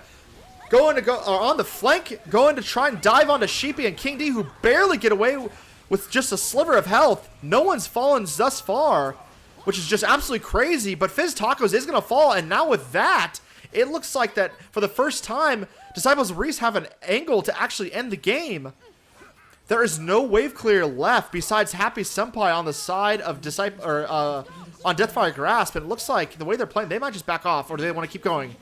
On the flank, going to try and dive onto Sheepy and King D, who barely get away with just a sliver of health. No one's fallen thus far, which is just absolutely crazy, but Fizz Tacos is going to fall, and now with that, it looks like that for the first time, Disciples of Reese have an angle to actually end the game. There is no wave clear left besides Happy Senpai on the side of on Deathfire Grasp, and it looks like the way they're playing, they might just back off, or do they want to keep going?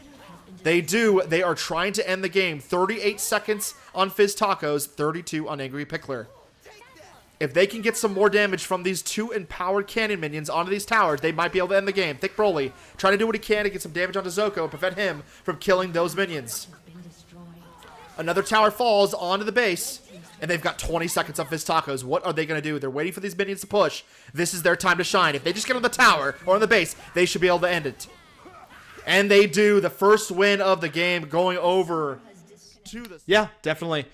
They do. They are trying to end the game. 38 seconds on Fizz Tacos, 32 on Angry Pickler. If they can get some more damage from these 2 empowered cannon minions onto these towers, they might be able to end the game. Thick Broly trying to do what he can to get some damage onto Zoko and prevent him from killing those minions. Another tower falls onto the base, and they've got 20 seconds on Fizz Tacos. What are they going to do? They're waiting for these minions to push. This is their time to shine. If they just get on the tower or on the base, they should be able to end it. And they do. The first win of the game going over to the... Yeah, definitely.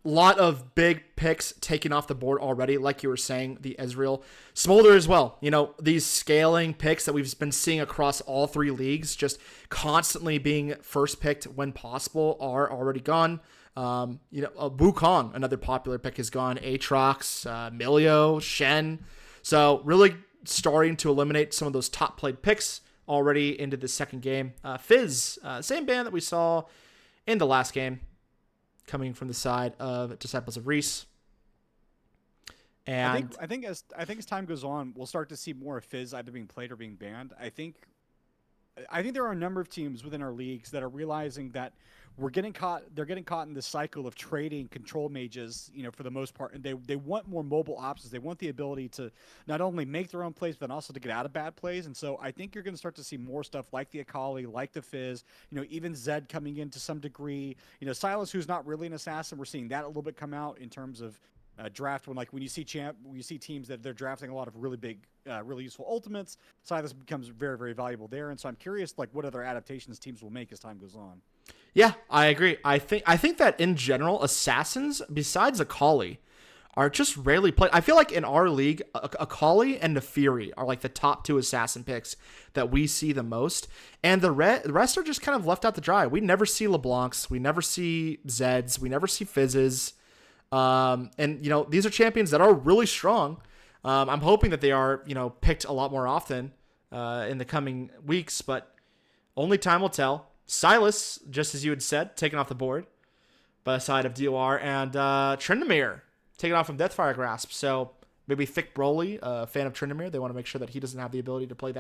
lot of big picks taken off the board already, like you were saying, the Ezreal. Smolder as well. These scaling picks that we've been seeing across all three leagues, just constantly being first picked when possible, are already gone. Wukong, another popular pick, is gone. Aatrox, Milio, Shen. So really starting to eliminate some of those top played picks already into the second game. Fizz, same band that we saw in the last game, coming from the side of Disciples of Reese. And I think as time goes on, we'll start to see more of Fizz either being played or being banned. I think there are a number of teams within our leagues that are realizing that they're getting caught in this cycle of trading control mages, for the most part, and they want more mobile options. They want the ability to not only make their own plays, but also to get out of bad plays. And so I think you're going to start to see more stuff like the Akali, like the Fizz, even Zed coming in to some degree. Silas, who's not really an assassin, we're seeing that a little bit come out in terms of draft when you see teams that they're drafting a lot of really big, really useful ultimates. Silas becomes very, very valuable there. And so I'm curious, what other adaptations teams will make as time goes on. Yeah, I agree. I think that in general, assassins, besides Akali, are just rarely played. I feel like in our league, Akali and Nefiri are like the top two assassin picks that we see the most. And the rest are just kind of left out to dry. We never see LeBlancs. We never see Zeds. We never see Fizzes. And these are champions that are really strong. I'm hoping that they are, picked a lot more often in the coming weeks, but only time will tell. Silas, just as you had said, taken off the board by the side of DOR, and Tryndamere taken off from Deathfire Grasp. So maybe Thick Broly, a fan of Tryndamere, they want to make sure that he doesn't have the ability to play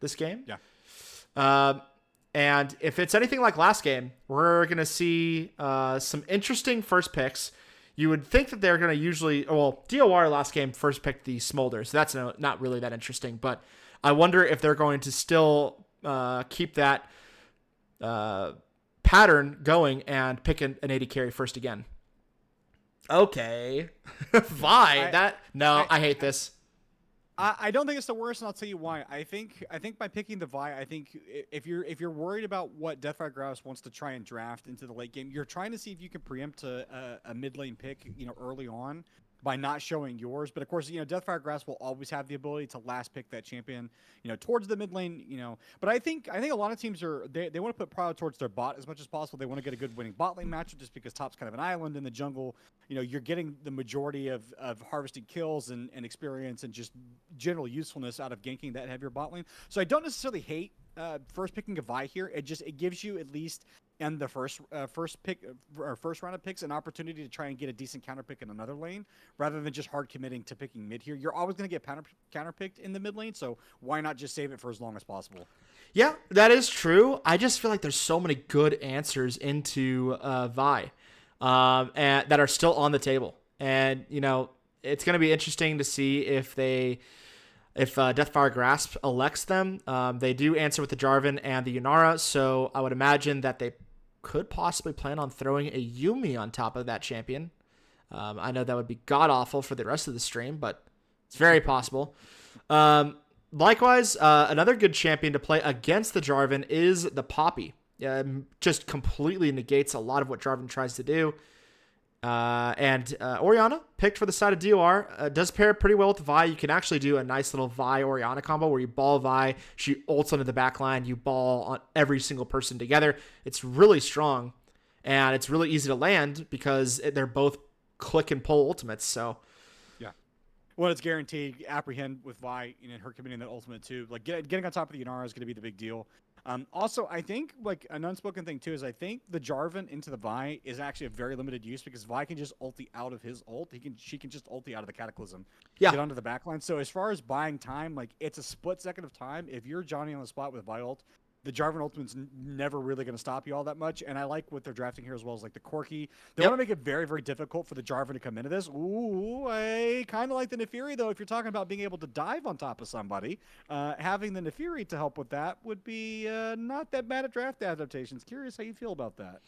this game. Yeah. And if it's anything like last game, we're going to see some interesting first picks. You would think that they're going to DOR last game first picked the Smolder, so that's not really that interesting. But I wonder if they're going to still keep that pattern going and pick an AD carry first again. Okay. Vi, I hate this. I don't think it's the worst, and I'll tell you why. I think by picking the Vi, I think if you're worried about what Deathfire Grasp wants to try and draft into the late game, you're trying to see if you can preempt a mid lane pick, early on by not showing yours. But of course, Deathfire Grasp will always have the ability to last pick that champion, towards the mid lane, But I think a lot of teams they want to put priority towards their bot as much as possible. They want to get a good winning bot lane matchup just because top's kind of an island in the jungle. You're getting the majority of harvesting kills and experience and just general usefulness out of ganking that heavier bot lane. So I don't necessarily hate first picking a Vi here. It gives you at least and the first round of picks an opportunity to try and get a decent counter pick in another lane rather than just hard committing to picking mid here. You're always going to get counter picked in the mid lane, so why not just save it for as long as possible? Yeah, that is true. I just feel like there's so many good answers into Vi and that are still on the table. And, it's going to be interesting to see if Deathfire Grasp elects them. They do answer with the Jarvan and the Yunara, so I would imagine that they could possibly plan on throwing a Yuumi on top of that champion. I know that would be god-awful for the rest of the stream, but it's very possible. Likewise, another good champion to play against the Jarvan is the Poppy. Just completely negates a lot of what Jarvan tries to do. And Orianna, picked for the side of DOR, does pair pretty well with Vi. You can actually do a nice little Vi-Orianna combo where you ball Vi, she ults onto the back line, you ball on every single person together. It's really strong, and it's really easy to land because they're both click and pull ultimates, so... Well, it's guaranteed. Apprehend with Vi, and her committing that ultimate too. Like getting on top of the Yunara is going to be the big deal. Also, I think an unspoken thing too is I think the Jarvan into the Vi is actually a very limited use because Vi can just ulti out of his ult. She can just ulti out of the Cataclysm. Yeah. Get onto the backline. So as far as buying time, it's a split second of time. If you're Johnny on the spot with Vi ult, the Jarvan ultimate's never really going to stop you all that much. And I like what they're drafting here as well as the Corki. They want to make it very, very difficult for the Jarvan to come into this. Ooh, I kind of like the Nefiri, though. If you're talking about being able to dive on top of somebody, having the Nefiri to help with that would be not that bad at draft adaptations. Curious how you feel about that.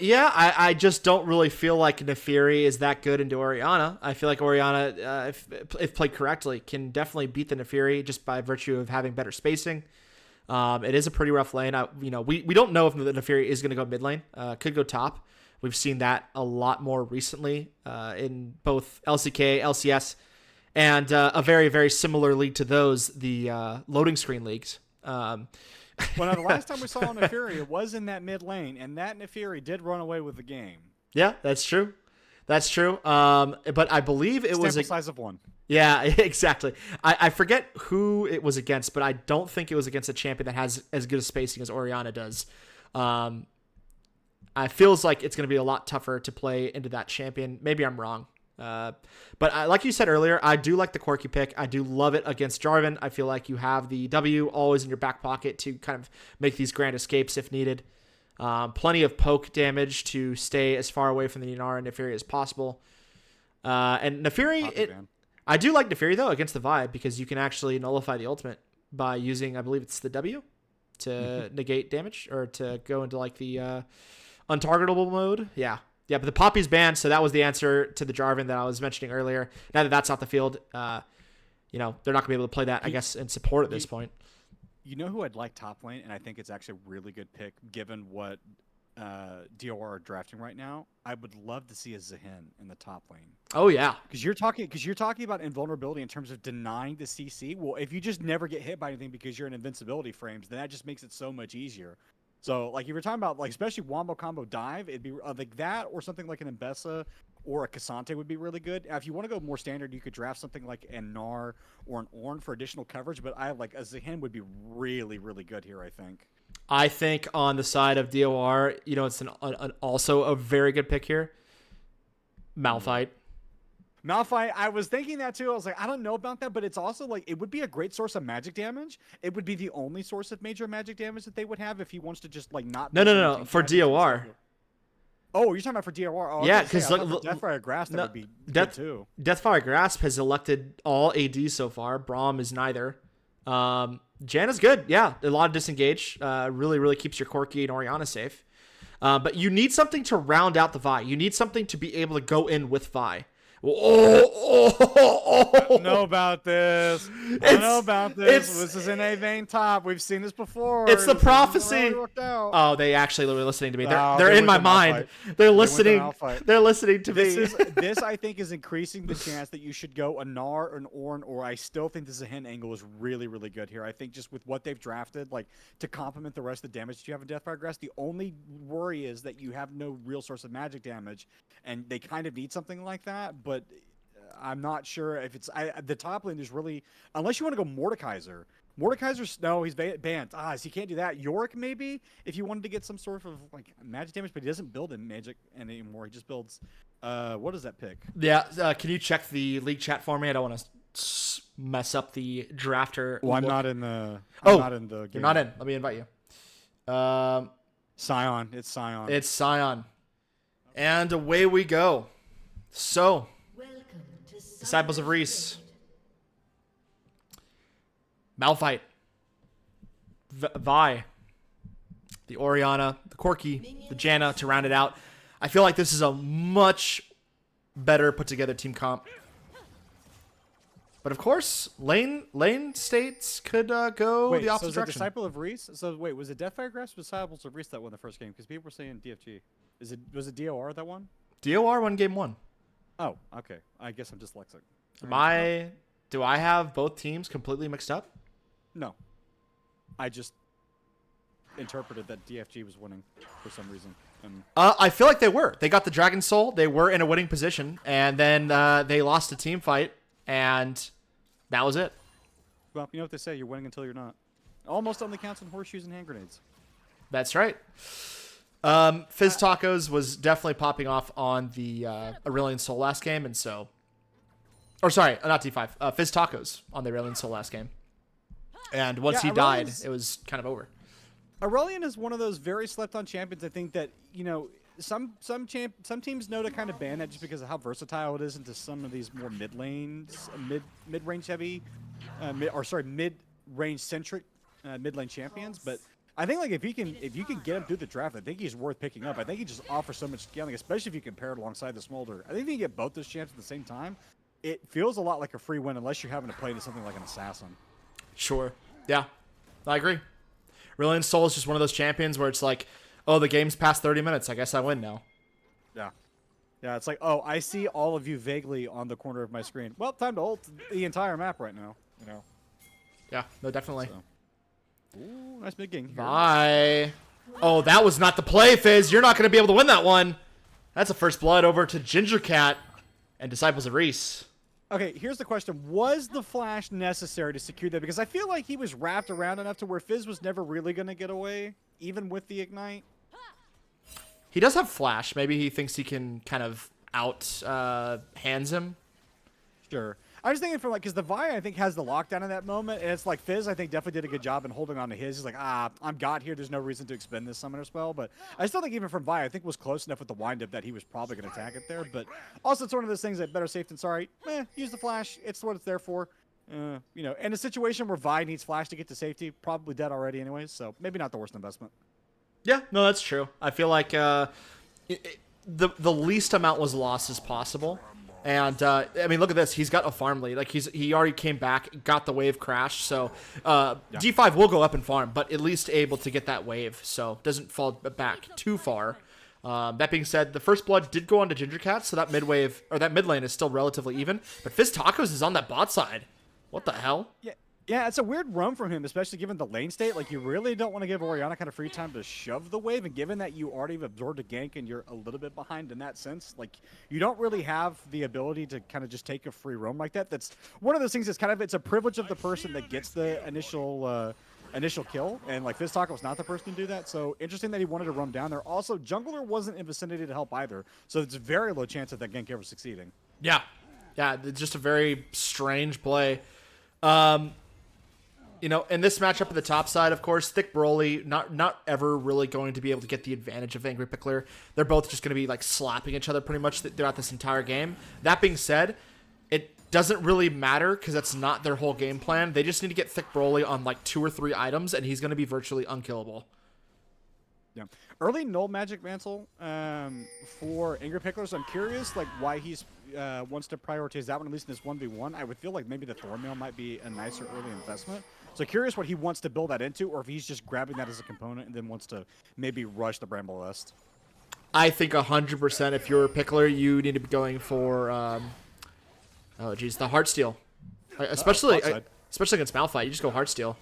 Yeah, I just don't really feel like Nefiri is that good into Orianna. I feel like Orianna, if played correctly, can definitely beat the Nefiri just by virtue of having better spacing. It is a pretty rough lane. We don't know if the Nefiri is going to go mid lane. Could go top. We've seen that a lot more recently in both LCK, LCS, and a very, very similar league to those, the loading screen leagues. Well, now the last time we saw Neferi, it was in that mid lane, and that Neferi did run away with the game. Yeah, that's true. That's true. But I believe it was a size of 1. Yeah, exactly. I forget who it was against, but I don't think it was against a champion that has as good a spacing as Orianna does. It feels like it's going to be a lot tougher to play into that champion. Maybe I'm wrong. But like you said earlier, I do like the quirky pick. I do love it against Jarvan. I feel like you have the W always in your back pocket to kind of make these grand escapes if needed. Plenty of poke damage to stay as far away from the Inara and Neferi as possible. And Neferi, I do like Neferi though against the Vi because you can actually nullify the ultimate by using, I believe it's the W to negate damage or to go into like the untargetable mode. Yeah, but the Poppy's banned, so that was the answer to the Jarvan that I was mentioning earlier. Now that that's off the field, they're not going to be able to play that, I guess, in support at this point. You know who I'd like top lane, and I think it's actually a really good pick given what DOR are drafting right now. I would love to see a Zihin in the top lane. Oh yeah, because you're talking about invulnerability in terms of denying the CC. Well, if you just never get hit by anything because you're in invincibility frames, then that just makes it so much easier. So, like, if you're talking about, like, especially Wombo Combo Dive, it'd be like that or something like an Mbessa or a Cassante would be really good. Now, if you want to go more standard, you could draft something like an Gnar or an Ornn for additional coverage, but a Zihin would be really, really good here, I think. I think on the side of DOR, it's also a very good pick here. Malphite. Malphite, I was thinking that too. I was like, I don't know about that, but it's also like it would be a great source of magic damage. It would be the only source of major magic damage that they would have if he wants to just like not. No, for DOR. Oh, you're talking about for DOR? Oh, yeah, because Deathfire Grasp that would be good too. Deathfire Grasp has elected all ADs so far. Braum is neither. Janna's good. Yeah, a lot of disengage. Really, really keeps your Corki and Orianna safe. But you need something to round out the Vi. You need something to be able to go in with Vi. I don't know about this. This is in a vein top. We've seen this before. It's the prophecy. Oh, they actually were listening to me. They're in my mind. They're listening. They're listening to me. This, I think, is increasing the chance that you should go a Gnar, an Ornn, or I still think this Zihin angle is really, really good here. I think just with what they've drafted, like to complement the rest of the damage that you have in Deathfire Grasp, the only worry is that you have no real source of magic damage, and they kind of need something like that, but I'm not sure if it's the top lane is really, unless you want to go Mordekaiser. Mordekaiser's no, he's banned. So you can't do that. Yorick maybe if you wanted to get some sort of like magic damage, but he doesn't build in magic anymore. He just builds. What does that pick? Yeah, can you check the league chat for me? I don't want to mess up the drafter. Well, I'm not in the. I'm not in the game. You're not in. Let me invite you. Scion. It's Scion. It's Scion, and away we go. So. Disciples of Reese. Malphite. Vi. The Orianna, the Corki, the Janna to round it out. I feel like this is a much better put together team comp. But of course, lane states could go the opposite direction. Disciple of Reese? So wait, was it Deathfire Grasp or Disciples of Reese that won the first game? Because people were saying DFG. Was it DOR that won? DOR won game 1. Oh, okay. I guess I'm dyslexic. Do I have both teams completely mixed up? No. I just interpreted that DFG was winning for some reason. I feel like they were. They got the Dragon Soul. They were in a winning position, and then they lost a team fight, and that was it. Well, you know what they say. You're winning until you're not. Almost only counts on horseshoes and hand grenades. That's right. Fizz Tacos was definitely popping off on the Aurelion Sol last game, and so... Or sorry, not T5. Fizz Tacos on the Aurelion Sol last game. And once he died, it was kind of over. Aurelion is one of those very slept-on champions, I think, that, some teams know to kind of ban that just because of how versatile it is into some of these more mid-lanes, mid-range heavy, mid-range centric mid-lane champions, but... I think if you can get him through the draft, I think he's worth picking up. I think he just offers so much scaling, especially if you compare it alongside the Smolder. I think if you get both those champs at the same time, it feels a lot like a free win unless you're having to play into something like an assassin. Sure. Yeah. I agree. Aurelion Sol is just one of those champions where it's like, oh, the game's past 30 minutes. I guess I win now. Yeah. Yeah, it's like, oh, I see all of you vaguely on the corner of my screen. Well, time to ult the entire map right now. You know. Yeah, no, definitely. So. Ooh, nice mid game here. Bye. Oh, that was not the play, Fizz. You're not going to be able to win that one. That's a first blood over to Ginger Cat and Disciples of Reese. Okay, here's the question. Was the flash necessary to secure that? Because I feel like he was wrapped around enough to where Fizz was never really going to get away, even with the ignite. He does have flash. Maybe he thinks he can kind of hands him. Sure. I was thinking from like, because the Vi, I think, has the lockdown in that moment, and it's like Fizz, I think, definitely did a good job in holding on to his. He's like, I'm got here. There's no reason to expend this summoner spell. But I still think even from Vi, I think was close enough with the wind up that he was probably going to attack it there. But also, it's one of those things that better safe than sorry. Use the flash. It's what it's there for. You know, in a situation where Vi needs flash to get to safety, probably dead already anyways. So maybe not the worst investment. Yeah, no, that's true. I feel like the least amount was lost as possible. And, I mean, look at this. He's got a farm lead. Like, he already came back, got the wave crash. So, D5 will go up and farm, but at least able to get that wave. So, doesn't fall back too far. That being said, the first blood did go on to Ginger Cat, so that mid wave, or that mid lane is still relatively even. But Fizz Tacos is on that bot side. What the hell? Yeah, it's a weird roam from him, especially given the lane state. Like, you really don't want to give Orianna kind of free time to shove the wave, and given that you already have absorbed a gank and you're a little bit behind in that sense, like, you don't really have the ability to kind of just take a free roam like that. That's one of those things that's kind of, it's a privilege of the person that gets the initial kill, and, like, Fizz Taco was not the person to do that, so interesting that he wanted to roam down there. Also, Jungler wasn't in vicinity to help either, so it's a very low chance of that gank ever succeeding. Yeah. Yeah, it's just a very strange play. You know, in this matchup at the top side, of course, Thick Broly, not ever really going to be able to get the advantage of Angry Pickler. They're both just going to be, like, slapping each other pretty much throughout this entire game. That being said, it doesn't really matter because that's not their whole game plan. They just need to get Thick Broly on, like, 2 or 3 items, and he's going to be virtually unkillable. Yeah. Early null magic mantle for Angry Pickler, so I'm curious, like, why he's wants to prioritize that one, at least in this 1v1. I would feel like maybe the Thornmail might be a nicer early investment. So curious what he wants to build that into, or if he's just grabbing that as a component and then wants to maybe rush the Bramble West. I think 100% if you're a Pickler, you need to be going for, oh geez, the Heartsteel. Especially against Malphite, you just go Heartsteel.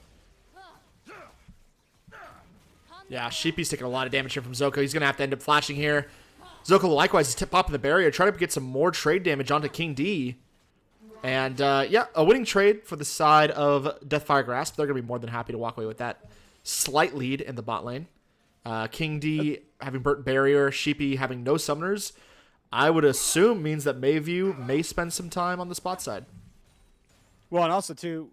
Yeah, Sheepy's taking a lot of damage here from Zoko. He's going to have to end up flashing here. Zoko likewise is popping the barrier, trying to get some more trade damage onto King D. And, yeah, a winning trade for the side of Deathfire Grasp. They're going to be more than happy to walk away with that slight lead in the bot lane. King D having burnt barrier, Sheepy having no summoners, I would assume means that Mayview may spend some time on the spot side. Well, and also, too,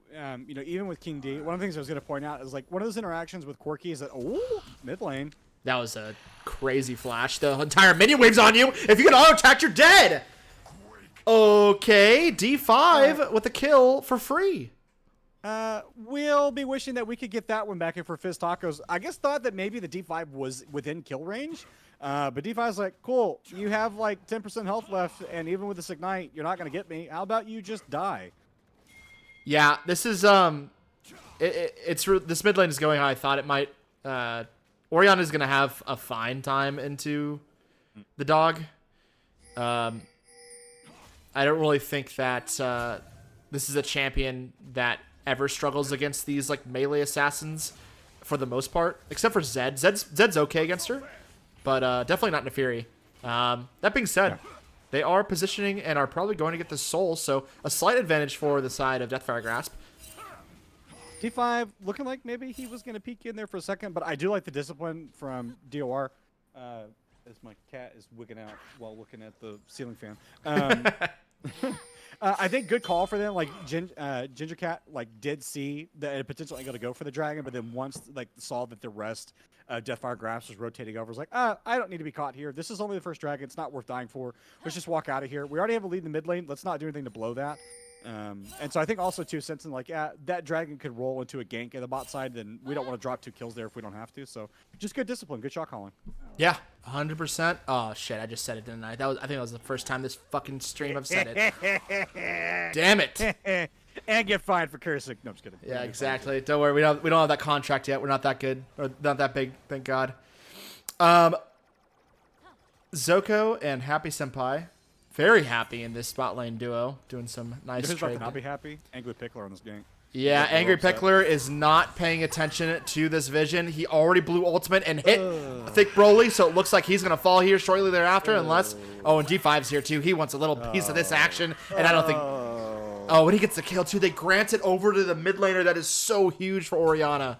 you know, even with King D, one of the things I was going to point out is, like, one of those interactions with Quirky is that, oh, mid lane. That was a crazy flash. The entire minion wave's on you. If you can auto-attack, you're dead. Okay, D5 with a kill for free. We'll be wishing that we could get that one back in for Fizz Tacos. I guess thought that maybe the D5 was within kill range. But D5's like, cool, you have like 10% health left, and even with this ignite, you're not going to get me. How about you just die? Yeah, this is, this mid lane is going how I thought it might. Orianna is going to have a fine time into the dog. I don't really think that this is a champion that ever struggles against these like melee assassins for the most part, except for Zed. Zed's okay against her, but definitely not Neferi. That being said, they are positioning and are probably going to get the soul, so a slight advantage for the side of Deathfire Grasp. D5 looking like maybe he was going to peek in there for a second, but I do like the discipline from DOR. As my cat is wigging out while looking at the ceiling fan. I think good call for them. Like Ginger Cat, like did see the potential angle to go for the dragon, but then once like saw that the rest Deathfire Grasp was rotating over, was like, I don't need to be caught here. This is only the first dragon. It's not worth dying for. Let's just walk out of here. We already have a lead in the mid lane. Let's not do anything to blow that. And so I think also too, sensing like that dragon could roll into a gank in the bot side, then we don't want to drop 2 kills there if we don't have to. So just good discipline, good shot calling. Yeah, 100%. Oh shit, I just said it, didn't I? I think that was the first time this fucking stream I've said it. Damn it. And get fined for cursing. No, I'm just kidding. Yeah, exactly. Don't worry, we don't have that contract yet. We're not that good or not that big, thank God. Zoko and Happy Senpai, very happy in this bot lane duo, doing some nice Who's about trade. to not be happy? Angry Pickler on this gank. Yeah, He's Angry upset. Pickler is not paying attention to this vision. He already blew ultimate and hit Thick Broly, so it looks like he's going to fall here shortly thereafter, unless... Oh, and G5's here, too. He wants a little piece of this action, and I don't think... Oh, and he gets the kill, too. They grant it over to the mid laner. That is so huge for Orianna.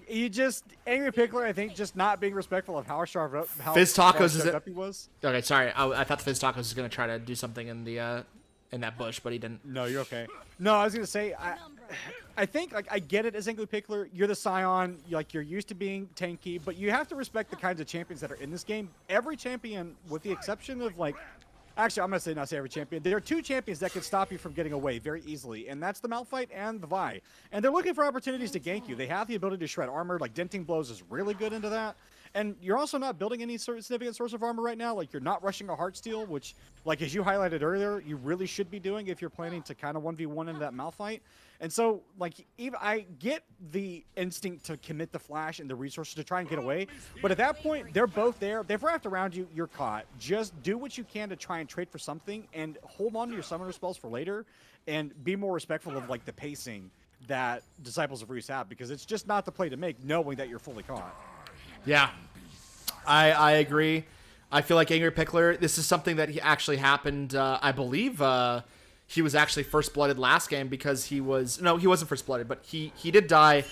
You just... Angry Pickler, I think, just not being respectful of how sharp up, Fizz Tacos is up he was. Okay, sorry. I thought the Fizz Tacos was going to try to do something in the in that bush, but he didn't. No, you're okay. No, I was gonna say, I think like I get it as Angry Pickler. You're the Scion, you're used to being tanky, but you have to respect the kinds of champions that are in this game. Every champion, with the exception of actually I'm gonna not say every champion. There are two champions that can stop you from getting away very easily, and that's the Malphite and the Vi. And they're looking for opportunities to gank you. They have the ability to shred armor. Like denting blows is really good into that. And you're also not building any sort of significant source of armor right now. Like, you're not rushing a Heartsteel, which, like, as you highlighted earlier, you really should be doing if you're planning to kind of 1v1 into that Malphite. And so, like, even I get the instinct to commit the flash and the resources to try and get away. But at that point, they're both there. They've wrapped around you. You're caught. Just do what you can to try and trade for something and hold on to your summoner spells for later and be more respectful of, like, the pacing that Disciples of Reese have, because it's just not the play to make knowing that you're fully caught. Yeah, I agree. I feel like Angry Pickler, this is something that he actually happened, I believe he was actually first blooded last game because he was, no, he wasn't first blooded, but he did die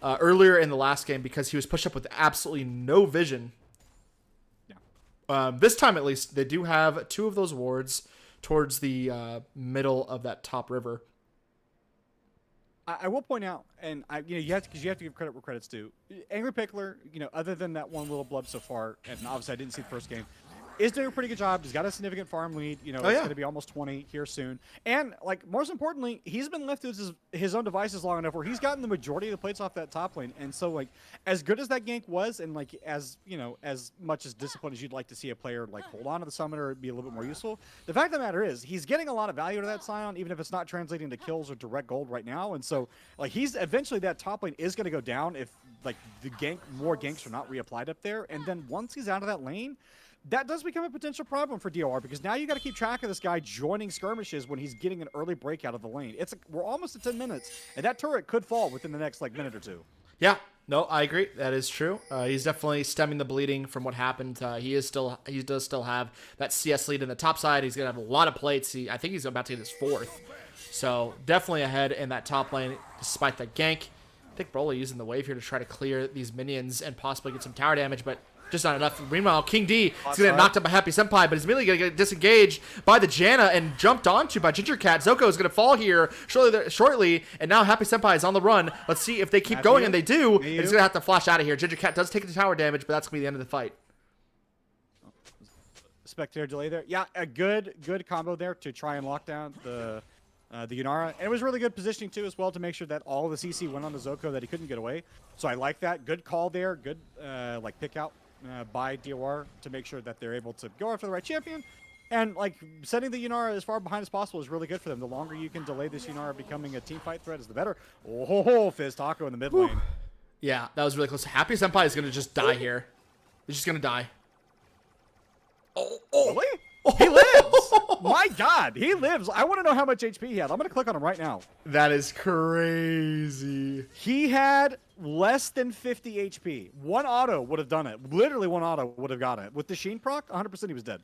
earlier in the last game because he was pushed up with absolutely no vision. Yeah. This time at least, they do have two of those wards towards the middle of that top river. I will point out, and you have to give credit where credit's due. Angry Pickler, other than that one little blood so far, and obviously I didn't see the first game, is doing a pretty good job. He's got a significant farm lead. It's going to be almost 20 here soon. And, like, most importantly, he's been left to his own devices long enough where he's gotten the majority of the plates off that top lane. And so, like, as good as that gank was, and, like, as much as disciplined as you'd like to see a player, like, hold on to the summoner and be a little bit more useful, the fact of the matter is he's getting a lot of value to that Scion, even if it's not translating to kills or direct gold right now. And so, like, he's eventually that top lane is going to go down if, like, more ganks are not reapplied up there. And then once he's out of that lane, that does become a potential problem for DOR, because now you got to keep track of this guy joining skirmishes when he's getting an early break out of the lane. We're almost at 10 minutes, and that turret could fall within the next minute or two. Yeah, no, I agree. That is true. He's definitely stemming the bleeding from what happened. He does still have that CS lead in the top side. He's gonna have a lot of plates. I think he's about to get his fourth, so definitely ahead in that top lane despite that gank. I think Broly using the wave here to try to clear these minions and possibly get some tower damage, but just not enough. Meanwhile, King D is going to get knocked up by Happy Senpai, but he's immediately going to get disengaged by the Janna and jumped onto by Ginger Cat. Zoko is going to fall here shortly, and now Happy Senpai is on the run. Let's see if they keep going, and they do. And he's going to have to flash out of here. Ginger Cat does take the tower damage, but that's going to be the end of the fight. Spectator delay there. Yeah, a good combo there to try and lock down the Yunara. And it was really good positioning, too, as well, to make sure that all of the CC went on the Zoko, that he couldn't get away. So I like that. Good call there. Good, pick out by DOR to make sure that they're able to go after the right champion. And, like, setting the Yunara as far behind as possible is really good for them. The longer you can delay this Yunara becoming a team fight threat is the better. Oh, Fizz Taco in the mid lane. Yeah, that was really close. Happy Senpai is going to just die here. He's just going to die. Oh. Really? He lives! My God, he lives. I want to know how much HP he has. I'm going to click on him right now. That is crazy. He had less than 50 HP. One auto would have done it. Literally one auto would have got it. With the Sheen proc, 100% he was dead.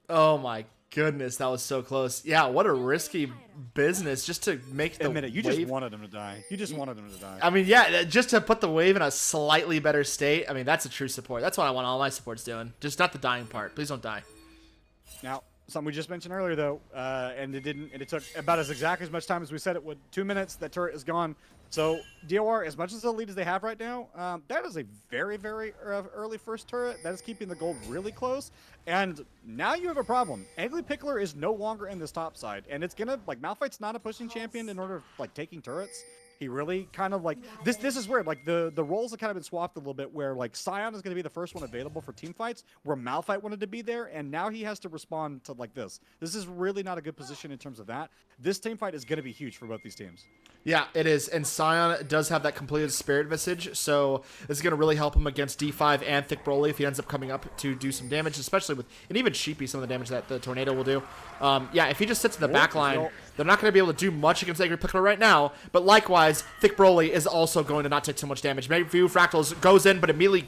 Oh my goodness, that was so close. Yeah, what a risky business just to make the Admit it, you wave. just wanted him to die. You just wanted him to die. I mean, yeah, just to put the wave in a slightly better state. I mean, that's a true support. That's what I want all my supports doing. Just not the dying part. Please don't die. Now, something we just mentioned earlier, though, and it took about exactly as much time as we said it would. 2 minutes, that turret is gone. So, DOR, as much as the lead as they have right now, that is a very, very early first turret. That is keeping the gold really close. And now you have a problem. Angry Pickler is no longer in this top side. And it's going to, like, Malphite's not a pushing champion in order of, like, taking turrets. He really kind of like this is weird. Like the roles have kind of been swapped a little bit where like Scion is going to be the first one available for team fights where Malphite wanted to be there, and now he has to respond to like this. This is really not a good position in terms of that. This team fight is going to be huge for both these teams. Yeah, it is. And Scion does have that completed spirit visage, so this is going to really help him against D5 and Thick Broly if he ends up coming up to do some damage, especially with, and even Sheepy, some of the damage that the Tornado will do. Yeah, if he just sits in the back line, they're not going to be able to do much against Angry Pickler right now, but likewise, Thick Broly is also going to not take too much damage. Maybe View Fractals goes in, but immediately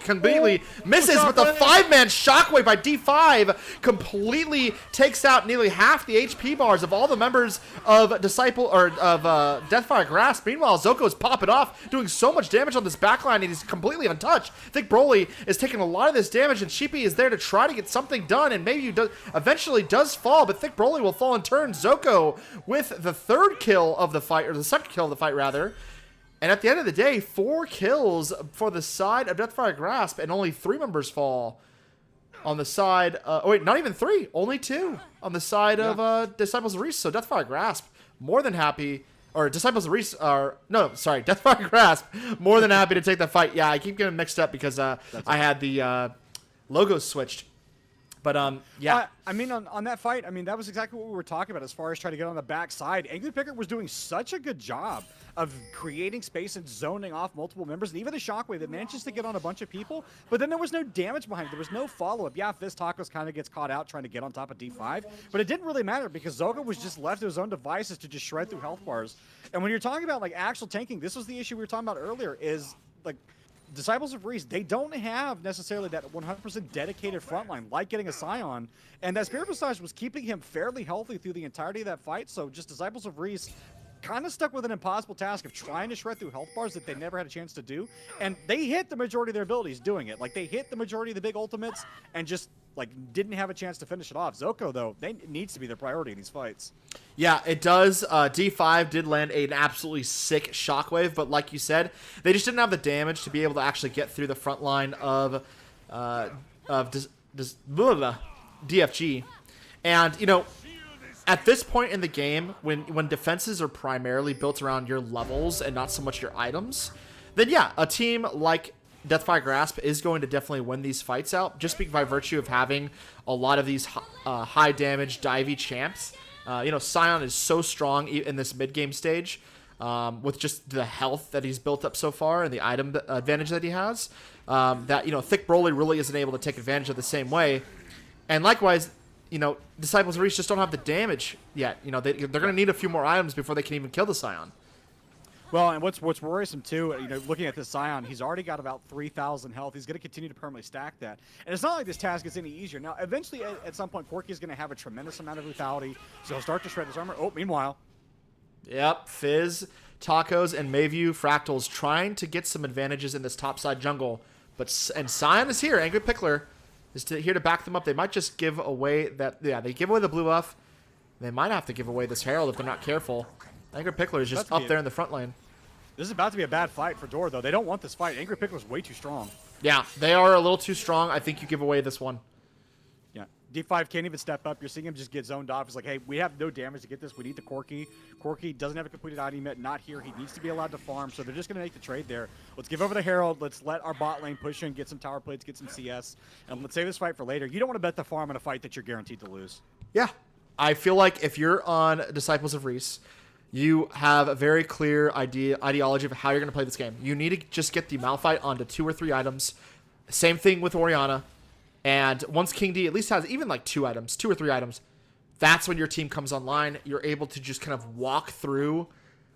completely misses with the 5-man Shockwave by D5, completely takes out nearly half the HP bars of all the members of Deathfire Grasp. Meanwhile, Zoko is popping off, doing so much damage on this backline, and he's completely untouched. Thick Broly is taking a lot of this damage, and Sheepy is there to try to get something done, and maybe eventually does fall, but Thick Broly will fall in turn. Zoko with the third kill of the fight, or the second kill of the fight, rather. And at the end of the day, 4 kills for the side of Deathfire Grasp, and only 3 members fall on the side. Oh, wait, not even 3, only 2 on the side of Disciples of Reese. So Deathfire Grasp, more than happy. Or Disciples of Reese are... No, sorry. Deathfire Grasp, more than happy to take the fight. Yeah, I keep getting mixed up because I had the logos switched. But, yeah. I mean, on that fight, I mean, that was exactly what we were talking about as far as trying to get on the backside. Angry Picker was doing such a good job of creating space and zoning off multiple members, and even the Shockwave that manages to get on a bunch of people, but then there was no damage behind it. There was no follow-up. Yeah, Fizz Tacos kind of gets caught out trying to get on top of D5, but it didn't really matter because Zoga was just left to his own devices to just shred through health bars. And when you're talking about, like, actual tanking, this was the issue we were talking about earlier, is, like, Disciples of Reese, they don't have necessarily that 100% dedicated frontline, like getting a Scion, and that Spirit Visage was keeping him fairly healthy through the entirety of that fight, so just Disciples of Reese kind of stuck with an impossible task of trying to shred through health bars that they never had a chance to do, and they hit the majority of their abilities doing it. Like, they hit the majority of the big ultimates and just, like, didn't have a chance to finish it off. Zoko, though, needs to be their priority in these fights. Yeah, it does. D5 did land an absolutely sick Shockwave, but like you said, they just didn't have the damage to be able to actually get through the front line of DFG. And, you know, at this point in the game, when defenses are primarily built around your levels and not so much your items, then yeah, a team like Deathfire Grasp is going to definitely win these fights out, just by virtue of having a lot of these high damage divey champs. You know, Scion is so strong in this mid-game stage with just the health that he's built up so far and the item advantage that he has, that, you know, Thick Broly really isn't able to take advantage of the same way. And likewise, you know, Disciples of Reese just don't have the damage yet. You know, they're going to need a few more items before they can even kill the Scion. Well, and what's worrisome too, you know, looking at this Scion, he's already got about 3,000 health. He's going to continue to permanently stack that. And it's not like this task gets any easier. Now, eventually, at some point, Corky is going to have a tremendous amount of lethality, so he'll start to shred his armor. Oh, meanwhile. Yep, Fizz, Tacos, and Mayview Fractals trying to get some advantages in this topside jungle. And Scion is here. Angry Pickler is here to back them up. They might just give away that... Yeah, they give away the blue buff. They might have to give away this Herald if they're not careful. Angry Pickler is just up there in the front lane. This is about to be a bad fight for Dor, though. They don't want this fight. Angry Pickler's way too strong. Yeah, they are a little too strong. I think you give away this one. Yeah, D5 can't even step up. You're seeing him just get zoned off. It's like, hey, we have no damage to get this. We need the Corky. Corky doesn't have a completed item yet. Not here. He needs to be allowed to farm, so they're just going to make the trade there. Let's give over the Herald. Let's let our bot lane push in, get some tower plates, get some CS, and let's save this fight for later. You don't want to bet the farm in a fight that you're guaranteed to lose. Yeah, I feel like if you're on Disciples of Reese, you have a very clear ideology of how you're going to play this game. You need to just get the Malphite onto 2 or 3 items. Same thing with Orianna. And once King D at least has even like 2 items, 2 or 3 items, that's when your team comes online. You're able to just kind of walk through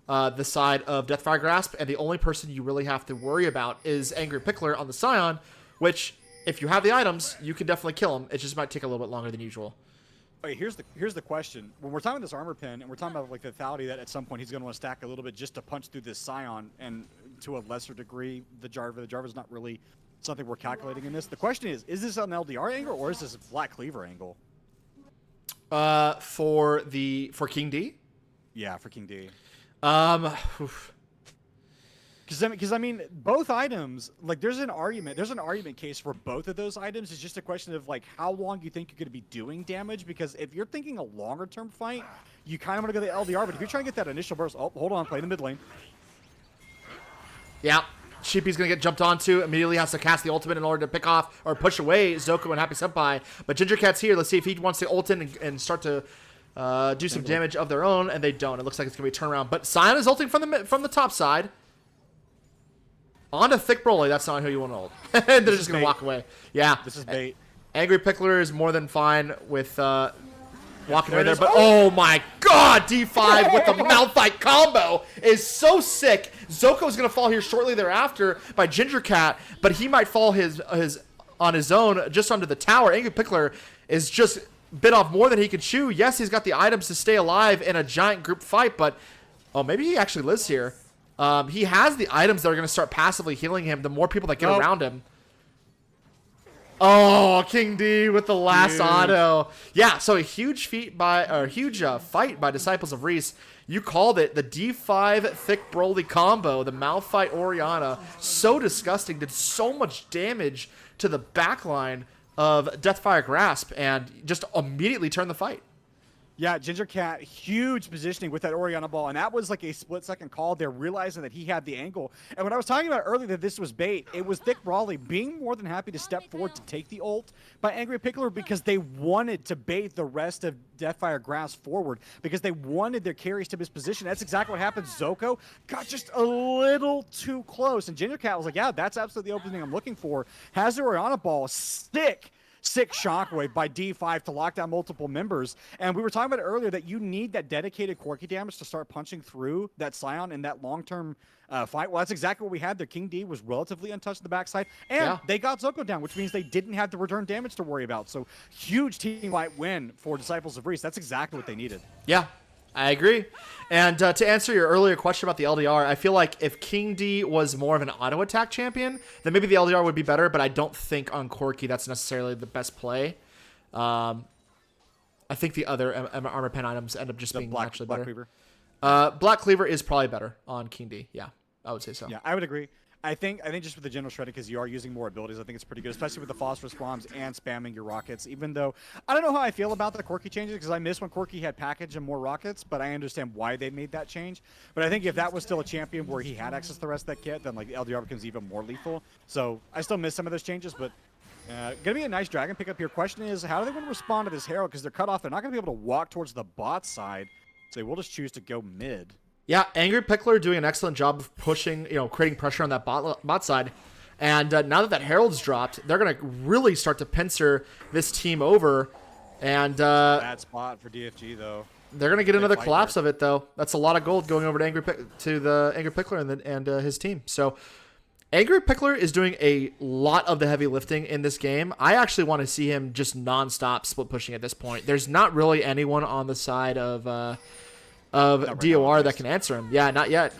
the side of Deathfire Grasp, and the only person you really have to worry about is Angry Pickler on the Scion, which, if you have the items, you can definitely kill him. It just might take a little bit longer than usual. Okay, here's the question. When we're talking about this armor pin, and we're talking about like the lethality that at some point he's going to want to stack a little bit just to punch through this Scion, and to a lesser degree, the Jarva. The Jarva's not really something we're calculating in this. The question is this an LDR angle or is this a Black Cleaver angle? For King D? Yeah, for King D. Oof. Because I mean, both items, like there's an argument case for both of those items. It's just a question of like how long you think you're going to be doing damage. Because if you're thinking a longer term fight, you kind of want to go the LDR, but if you're trying to get that initial burst, oh, hold on, play the mid lane. Yeah. Sheepy's going to get jumped onto, immediately has to cast the ultimate in order to pick off or push away Zoko and Happy Senpai. But Ginger Cat's here. Let's see if he wants to ult in and start to do some damage of their own, and they don't. It looks like it's going to be a turnaround. But Sion is ulting from the top side. On to Thick Broly. That's not who you want to ult. And they're just going to walk away. Yeah. This is bait. Angry Pickler is more than fine with walking away there. But oh my god, D5 with the Malphite combo is so sick. Zoko's going to fall here shortly thereafter by Ginger Cat, but he might fall on his own just under the tower. Angry Pickler is just bit off more than he could chew. Yes, he's got the items to stay alive in a giant group fight, but oh, maybe he actually lives here. He has the items that are going to start passively healing him the more people that get around him. Oh, King D with the last auto. Yeah, so a huge fight by Disciples of Reese. You called it the D5 Thick Broly combo, the Malphite Orianna. So disgusting, did so much damage to the backline of Deathfire Grasp and just immediately turned the fight. Yeah, Ginger Cat, huge positioning with that Orianna ball, and that was like a split-second call there, realizing that he had the angle. And when I was talking about earlier that this was bait, it was Thick Brawley being more than happy to step forward to take the ult by Angry Pickler because they wanted to bait the rest of Deathfire Grasp forward because they wanted their carries to misposition. That's exactly what happened. Zoko got just a little too close, and Ginger Cat was like, yeah, that's absolutely the opening I'm looking for. Has the Orianna ball sick shockwave by D5 to lock down multiple members. And we were talking about it earlier that you need that dedicated quirky damage to start punching through that Sion in that long-term fight. Well, that's exactly what we had there. King D was relatively untouched in the backside, and they got Zoko down, which means they didn't have the return damage to worry about. So huge team fight win for Disciples of Reese. That's exactly what they needed. Yeah, I agree. And to answer your earlier question about the LDR, I feel like if King D was more of an auto attack champion, then maybe the LDR would be better, but I don't think on Corki that's necessarily the best play. I think the other armor pen items end up just being actually better. Cleaver. Black Cleaver is probably better on King D. Yeah, I would say so. Yeah, I would agree. I think just with the general shredding, because you are using more abilities, I think it's pretty good, especially with the phosphorus bombs and spamming your rockets. Even though I don't know how I feel about the Corki changes, because I miss when Corki had package and more rockets, but I understand why they made that change. But I think if that was still a champion where he had access to the rest of that kit, then like the LDR becomes even more lethal. So I still miss some of those changes, but gonna be a nice dragon pickup here. Question is, how do they want to respond to this Herald? Because they're cut off, they're not gonna be able to walk towards the bot side, so they will just choose to go mid. Yeah, Angry Pickler doing an excellent job of pushing, creating pressure on that bot side. And now that Herald's dropped, they're going to really start to pincer this team over. And bad spot for DFG, though. They're going to get another collapse of it, though. That's a lot of gold going over to the Angry Pickler and his team. So Angry Pickler is doing a lot of the heavy lifting in this game. I actually want to see him just nonstop split pushing at this point. There's not really anyone on the side of DOR that can answer him. Yeah, not yet.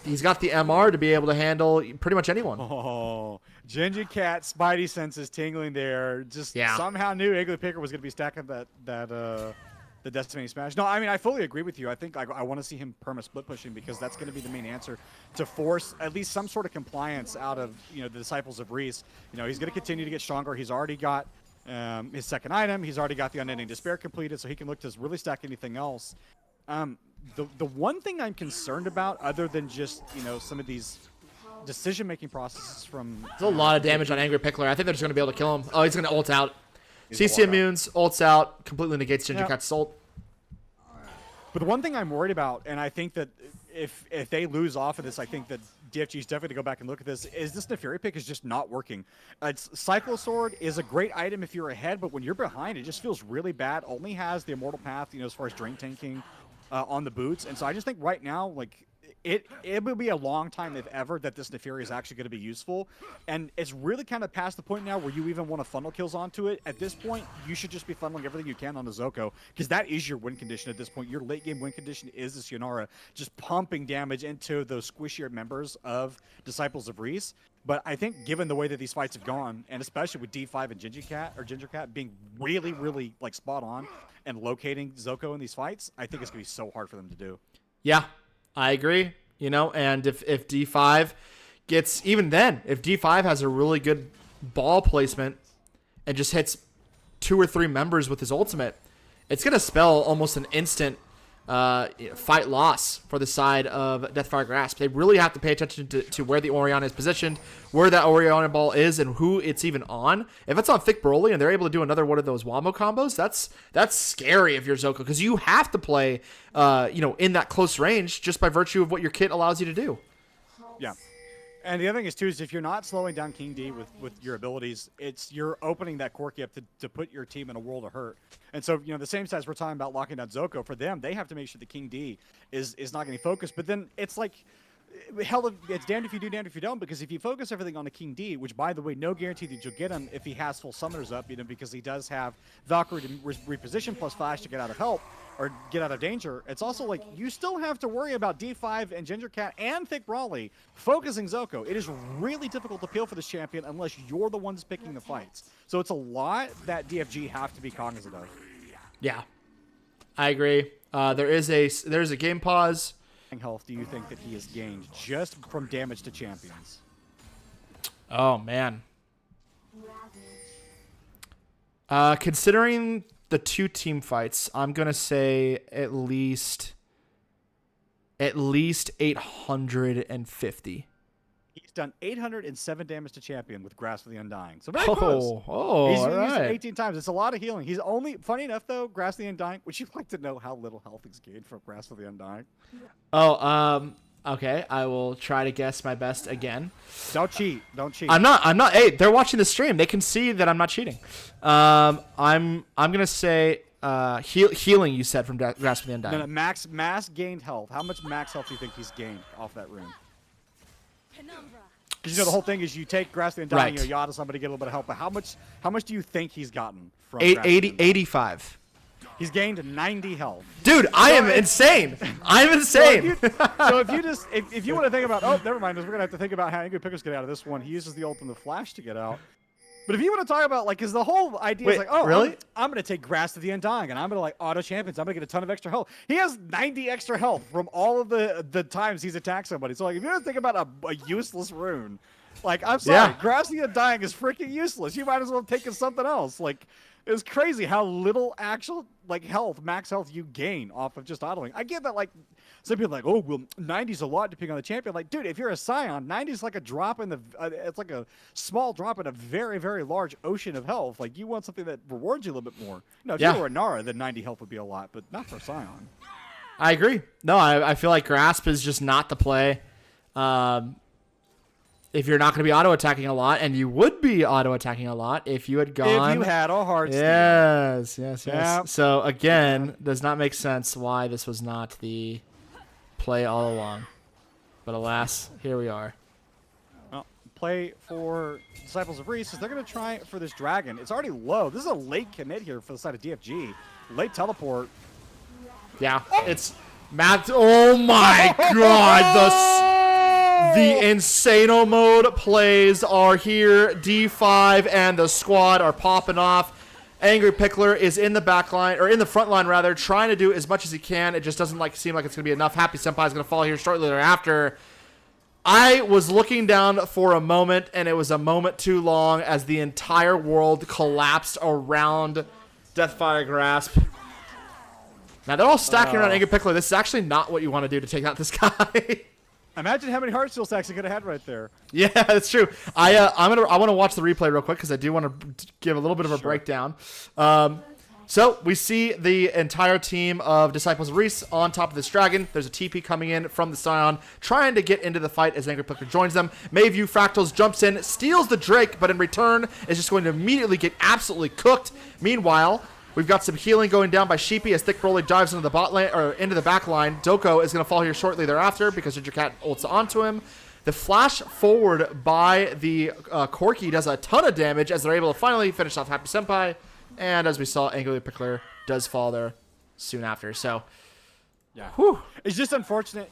He's got the MR to be able to handle pretty much anyone. Oh, Ginger Cat Spidey senses tingling there. Just somehow knew Angry Picker was going to be stacking the Destiny Smash. No, I mean, I fully agree with you. I think I want to see him perma split pushing because that's going to be the main answer to force at least some sort of compliance out of the Disciples of Reese. He's going to continue to get stronger. He's already got his second item. He's already got the Unending Despair completed, so he can look to really stack anything else. The one thing I'm concerned about, other than just some of these decision-making processes from... There's a lot of damage on Angry Pickler. I think they're just going to be able to kill him. Oh, he's going to ult out. CC immunes, ults out, completely negates Ginger Cat's ult. But the one thing I'm worried about, and I think that if they lose off of this, I think that DFG is definitely to go back and look at this, is this Neferi pick is just not working. Cyclo Sword is a great item if you're ahead, but when you're behind, it just feels really bad. Only has the Immortal Path, as far as drain tanking on the boots. And so I just think right now, like, it will be a long time, if ever, that this Neferi is actually going to be useful. And it's really kind of past the point now where you even want to funnel kills onto it. At this point, you should just be funneling everything you can on the Zoko, because that is your win condition at this point. Your late game win condition is this Yonara just pumping damage into those squishier members of Disciples of Reese. But I think given the way that these fights have gone, and especially with D5 and Ginger Cat being really, really like spot on and locating Zoko in these fights, I think it's going to be so hard for them to do. Yeah, I agree. And if D5 gets, even then, if D5 has a really good ball placement and just hits 2 or 3 members with his ultimate, it's going to spell almost an instant fight loss for the side of Deathfire Grasp. They really have to pay attention to where the Orion is positioned, where that Orion ball is, and who it's even on. If it's on Thick Broly and they're able to do another one of those Wombo combos, that's scary if you're Zoko, because you have to play in that close range just by virtue of what your kit allows you to do. Yeah. And the other thing is, too, is if you're not slowing down King D with your abilities, you're opening that Corki up to put your team in a world of hurt. And so, the same size we're talking about locking down Zoko, for them, they have to make sure the King D is not getting focused. But then it's like, hell, it's damned if you do, damned if you don't, because if you focus everything on the King D, which, by the way, no guarantee that you'll get him if he has full summoners up, because he does have Valkyrie to reposition plus Flash to get out of help, or get out of danger. It's also like you still have to worry about D5 and Ginger Cat and Thick Brawly focusing Zoko. It is really difficult to peel for this champion unless you're the ones picking the fights. So it's a lot that DFG have to be cognizant of. Yeah, I agree. There's a game pause. Health do you think that he has gained just from damage to champions? Oh man. Considering the 2 team fights, I'm gonna say at least 850. He's done 807 damage to champion with Grasp of the Undying. So very close. He's all used right. it 18 times. It's a lot of healing. He's only, funny enough though, Grasp of the Undying. Would you like to know how little health he's gained from Grasp of the Undying? Okay. I will try to guess my best again. Don't cheat. Don't cheat. I'm not. Hey, they're watching the stream. They can see that I'm not cheating. I'm gonna say healing. You said from Grasp of the Undying. No, max gained health. How much max health do you think he's gained off that rune? Because the whole thing is you take Grasp of the Undying, Right. you yada somebody, get a little bit of help. But how much do you think he's gotten from 85. He's gained 90 health. Dude, I am insane. I'm insane. So if you want to think about, oh, never mind, we're gonna have to think about how Angry Pickers get out of this one. He uses the ult and the Flash to get out. But if you want to talk about, because the whole idea is like, oh, really? I'm going to take Grasp of the Undying, and I'm going to, auto champions. I'm going to get a ton of extra health. He has 90 extra health from all of the times he's attacked somebody. So, if you want to think about a useless rune, I'm sorry, Grasp of the Undying is freaking useless. You might as well have taken something else. It's crazy how little actual, max health you gain off of just autoing. I get that, some people are like, oh, well, 90's a lot depending on the champion. Dude, if you're a Scion, 90's like a drop in the, it's like a small drop in a very, very large ocean of health. You want something that rewards you a little bit more. If you were a Nara, then 90 health would be a lot, but not for Scion. I agree. No, I feel like Grasp is just not the play. If you're not going to be auto-attacking a lot, and you would be auto-attacking a lot if you had gone... If you had a hard steal. Yes. Yep. So, again, does not make sense why this was not the play all along. But alas, here we are. Well, play for Disciples of Reese is they're going to try for this dragon. It's already low. This is a late commit here for the side of DFG. Late teleport. Yeah, it's... Matt. Oh, my God. The Insano mode plays are here. D5 and the squad are popping off. Angry Pickler is in the back line, or in the front line rather, trying to do as much as he can. It just doesn't seem like it's going to be enough. Happy Senpai is going to fall here shortly thereafter. I was looking down for a moment, and it was a moment too long as the entire world collapsed around Deathfire Grasp. Now, they're all stacking around Angry Pickler. This is actually not what you want to do to take out this guy. Imagine how many heart steal stacks he could have had right there. Yeah, that's true. I want to watch the replay real quick because I do want to give a little bit of a breakdown. So we see the entire team of Disciples of Reese on top of this dragon. There's a TP coming in from the Scion, trying to get into the fight as Angry Pickler joins them. Mayview Fractals jumps in, steals the Drake, but in return is just going to immediately get absolutely cooked. Meanwhile, we've got some healing going down by Sheepy as Thick Broly dives into the bot lane, or into the back line. Doko is going to fall here shortly thereafter because Ginger Cat ults onto him. The flash forward by the Corki does a ton of damage as they're able to finally finish off Happy Senpai. And as we saw, Angry Pickler does fall there soon after. So, yeah, whew. It's just unfortunate,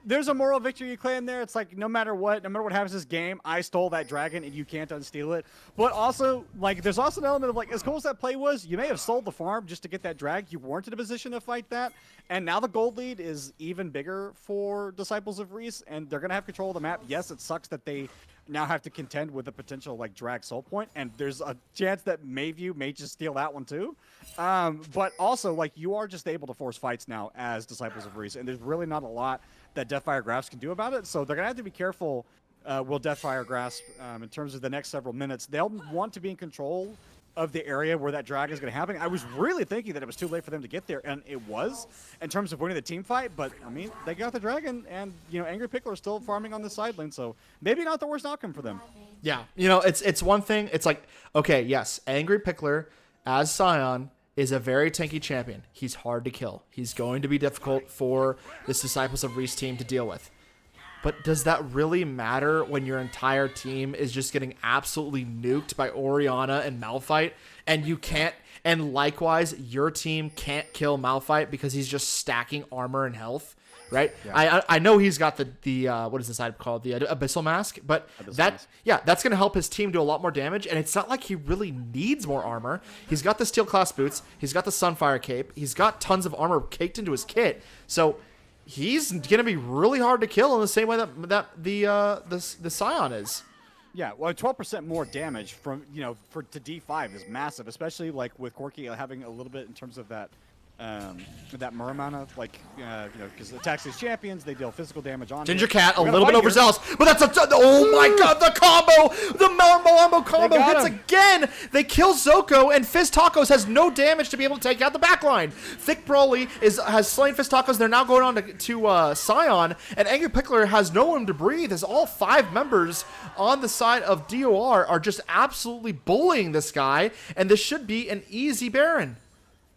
there's a moral victory you claim there. It's like no matter what happens in this game, I stole that dragon and you can't unsteal it. But also, there's also an element of as cool as that play was, you may have sold the farm just to get that drag. You weren't in a position to fight that. And now the gold lead is even bigger for Disciples of Reese, and they're going to have control of the map. Yes, it sucks that they now have to contend with a potential like drag soul point, and there's a chance that Mayview may just steal that one too. But also, like, you are just able to force fights now as Disciples of Reese, and there's really not a lot that Deathfire Grasp can do about it. So they're gonna have to be careful. Will Deathfire Grasp in terms of the next several minutes? They'll want to be in control of the area where that drag is going to happen. I was really thinking that it was too late for them to get there, and it was in terms of winning the team fight. But I mean, they got the dragon, and Angry Pickler is still farming on the side lane, so maybe not the worst outcome for them. Yeah, it's one thing. It's like, okay, yes, Angry Pickler as Scion is a very tanky champion. He's hard to kill. He's going to be difficult for this Disciples of Reese team to deal with. But does that really matter when your entire team is just getting absolutely nuked by Orianna and Malphite, and you can't, and likewise, your team can't kill Malphite because he's just stacking armor and health, right? Yeah. I know he's got the what is this item called? The Abyssal Mask, but that's going to help his team do a lot more damage, and it's not like he really needs more armor. He's got the Steel Class Boots, he's got the Sunfire Cape, he's got tons of armor caked into his kit, so he's gonna be really hard to kill in the same way that the Scion is. Yeah, well, 12% more damage from to D5 is massive, especially like with Corki having a little bit in terms of that that Muramana, like because attacks these champions, they deal physical damage on. Ginger Cat a little bit overzealous, but that's oh my god, the combo, the Mambo combo hits again. They kill Zoko, and Fizz Tacos has no damage to be able to take out the backline. Thick Broly has slain Fizz Tacos. They're now going on to Scion, and Angry Pickler has no room to breathe as all 5 members on the side of DOR are just absolutely bullying this guy, and this should be an easy Baron.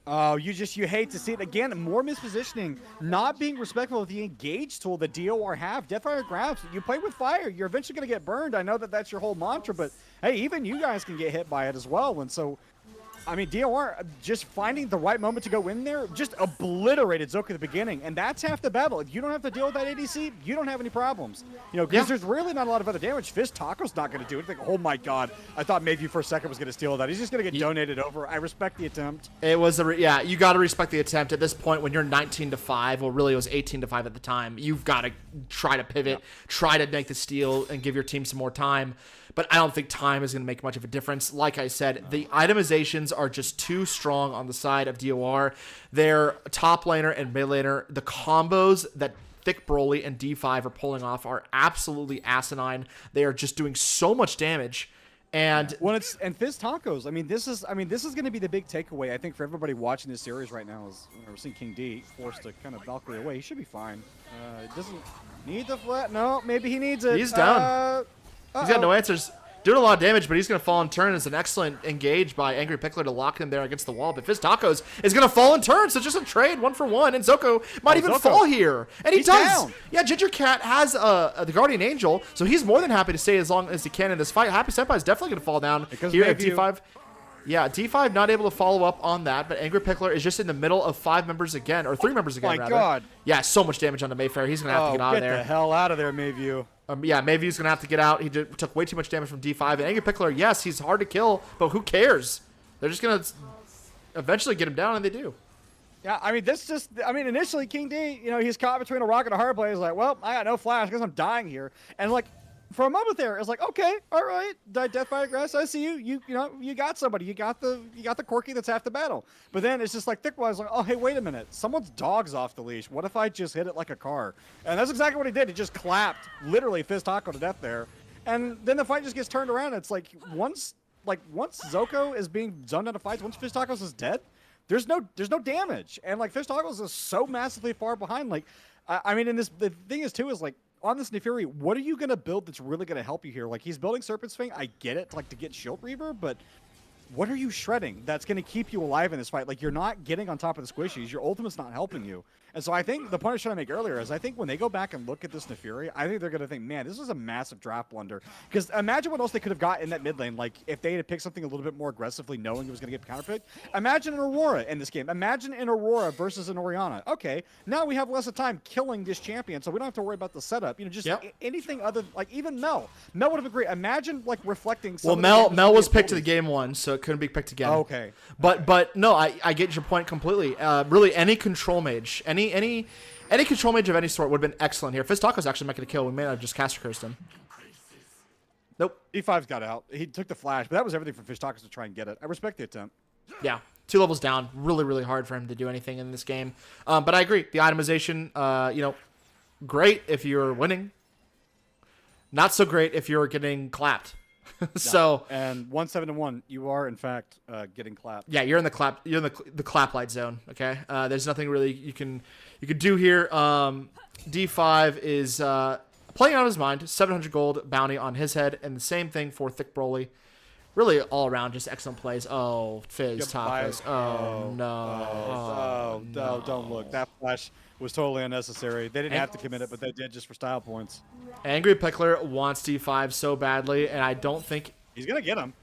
Oh, you hate to see it again. More mispositioning, not being respectful of the engage tool that DOR have. Deathfire Grasp, you play with fire, you're eventually going to get burned. I know that that's your whole mantra, but hey, even you guys can get hit by it as well. And so, I mean, DOR just finding the right moment to go in there, just obliterated Zoka at the beginning, and that's half the battle. If you don't have to deal with that ADC, you don't have any problems. Because there's really not a lot of other damage. Fizz Taco's not going to do it. Like, oh my god, I thought maybe for a second was going to steal that. He's just going to get donated over. I respect the attempt. It was you got to respect the attempt at this point when you're 19-5. Well, really it was 18-5 at the time. You've got to try to pivot, try to make the steal, and give your team some more time. But I don't think time is going to make much of a difference. Like I said, the itemizations are just too strong on the side of DOR. Their top laner and mid laner, the combos that Thick Broly and D5 are pulling off are absolutely asinine. They are just doing so much damage. And Fizz Tacos. I mean, this is going to be the big takeaway. I think for everybody watching this series right now is we're seeing King D forced to kind of Valkyrie away. He should be fine. Doesn't need the flat. No, maybe he needs it. He's down. He's got no answers. Doing a lot of damage, but he's going to fall in turn. It's an excellent engage by Angry Pickler to lock him there against the wall. But Fizz Tacos is going to fall in turn, so just a trade, 1-for-1. And Zoko might even fall here. And he does. Down. Yeah, Ginger Cat has the Guardian Angel, so he's more than happy to stay as long as he can in this fight. Happy Senpai is definitely going to fall down here at D5. Yeah, D5 not able to follow up on that, but Angry Pickler is just in the middle of 5 members again, or 3 members again, rather. My god. Yeah, so much damage on the Mayfair. He's going to have to get out of there. Get the hell out of there, Mayview. Yeah, Mayview's going to have to get out. He took way too much damage from D5. And Angry Pickler, yes, he's hard to kill, but who cares? They're just going to eventually get him down, and they do. Yeah, I mean, initially, King D, he's caught between a rock and a hard place. He's like, well, I got no flash because I'm dying here. And, like, for a moment there, it's like, okay, all right, Deathfire Grasp, I see you. You got somebody. You got the Corki that's half the battle. But then it's just like Thickwise, like, oh, hey, wait a minute, someone's dog's off the leash. What if I just hit it like a car? And that's exactly what he did. He just clapped literally Fizz Taco to death there. And then the fight just gets turned around. It's like once Zoko is being zoned out of fights, once Fizz Tacos is dead, there's no damage. And like Fizz Tacos is so massively far behind. Like, I mean, and the thing is too is like, on this Neferi, what are you going to build that's really going to help you here? Like, he's building Serpent's Fang. I get it, like, to get Shield Reaver, but what are you shredding that's going to keep you alive in this fight? Like, you're not getting on top of the squishies. Your ultimate's not helping you. And so I think the point I was trying to make earlier is I think when they go back and look at this Neferi, I think they're going to think, man, this is a massive draft blunder. Because imagine what else they could have got in that mid lane. Like, if they had picked something a little bit more aggressively, knowing it was going to get counterpicked. Imagine an Aurora in this game. Imagine an Aurora versus an Orianna. Okay, now we have less of time killing this champion, so we don't have to worry about the setup. Just anything other, like even Mel. Mel would have been great. Imagine, like, reflecting some Mel was picked to the game 1, so it couldn't be picked again. Okay. But no, I get your point completely. Really, any control mage, any control mage of any sort would have been excellent here. Fizz Taco's actually making a kill. We may have just caster cursed him. Nope. D5's got out. He took the flash, but that was everything for Fish Tacos to try and get it. I respect the attempt. Yeah. 2 levels down. Really, really hard for him to do anything in this game. But I agree. The itemization, great if you're winning. Not so great if you're getting clapped. So and 1-7-1, you are in fact getting clapped. yeah, you're in the clap. You're in the clap light zone. Okay. There's nothing really you can do here. D5 is playing out of his mind. 700 gold bounty on his head, and the same thing for Thick Broly. Really, all around, just excellent plays. Oh, Fizz Tacos. Oh no. No, don't look. That flash was totally unnecessary. They didn't have to commit it, but they did just for style points. Angry Pickler wants D5 so badly, and I don't think He's gonna get him.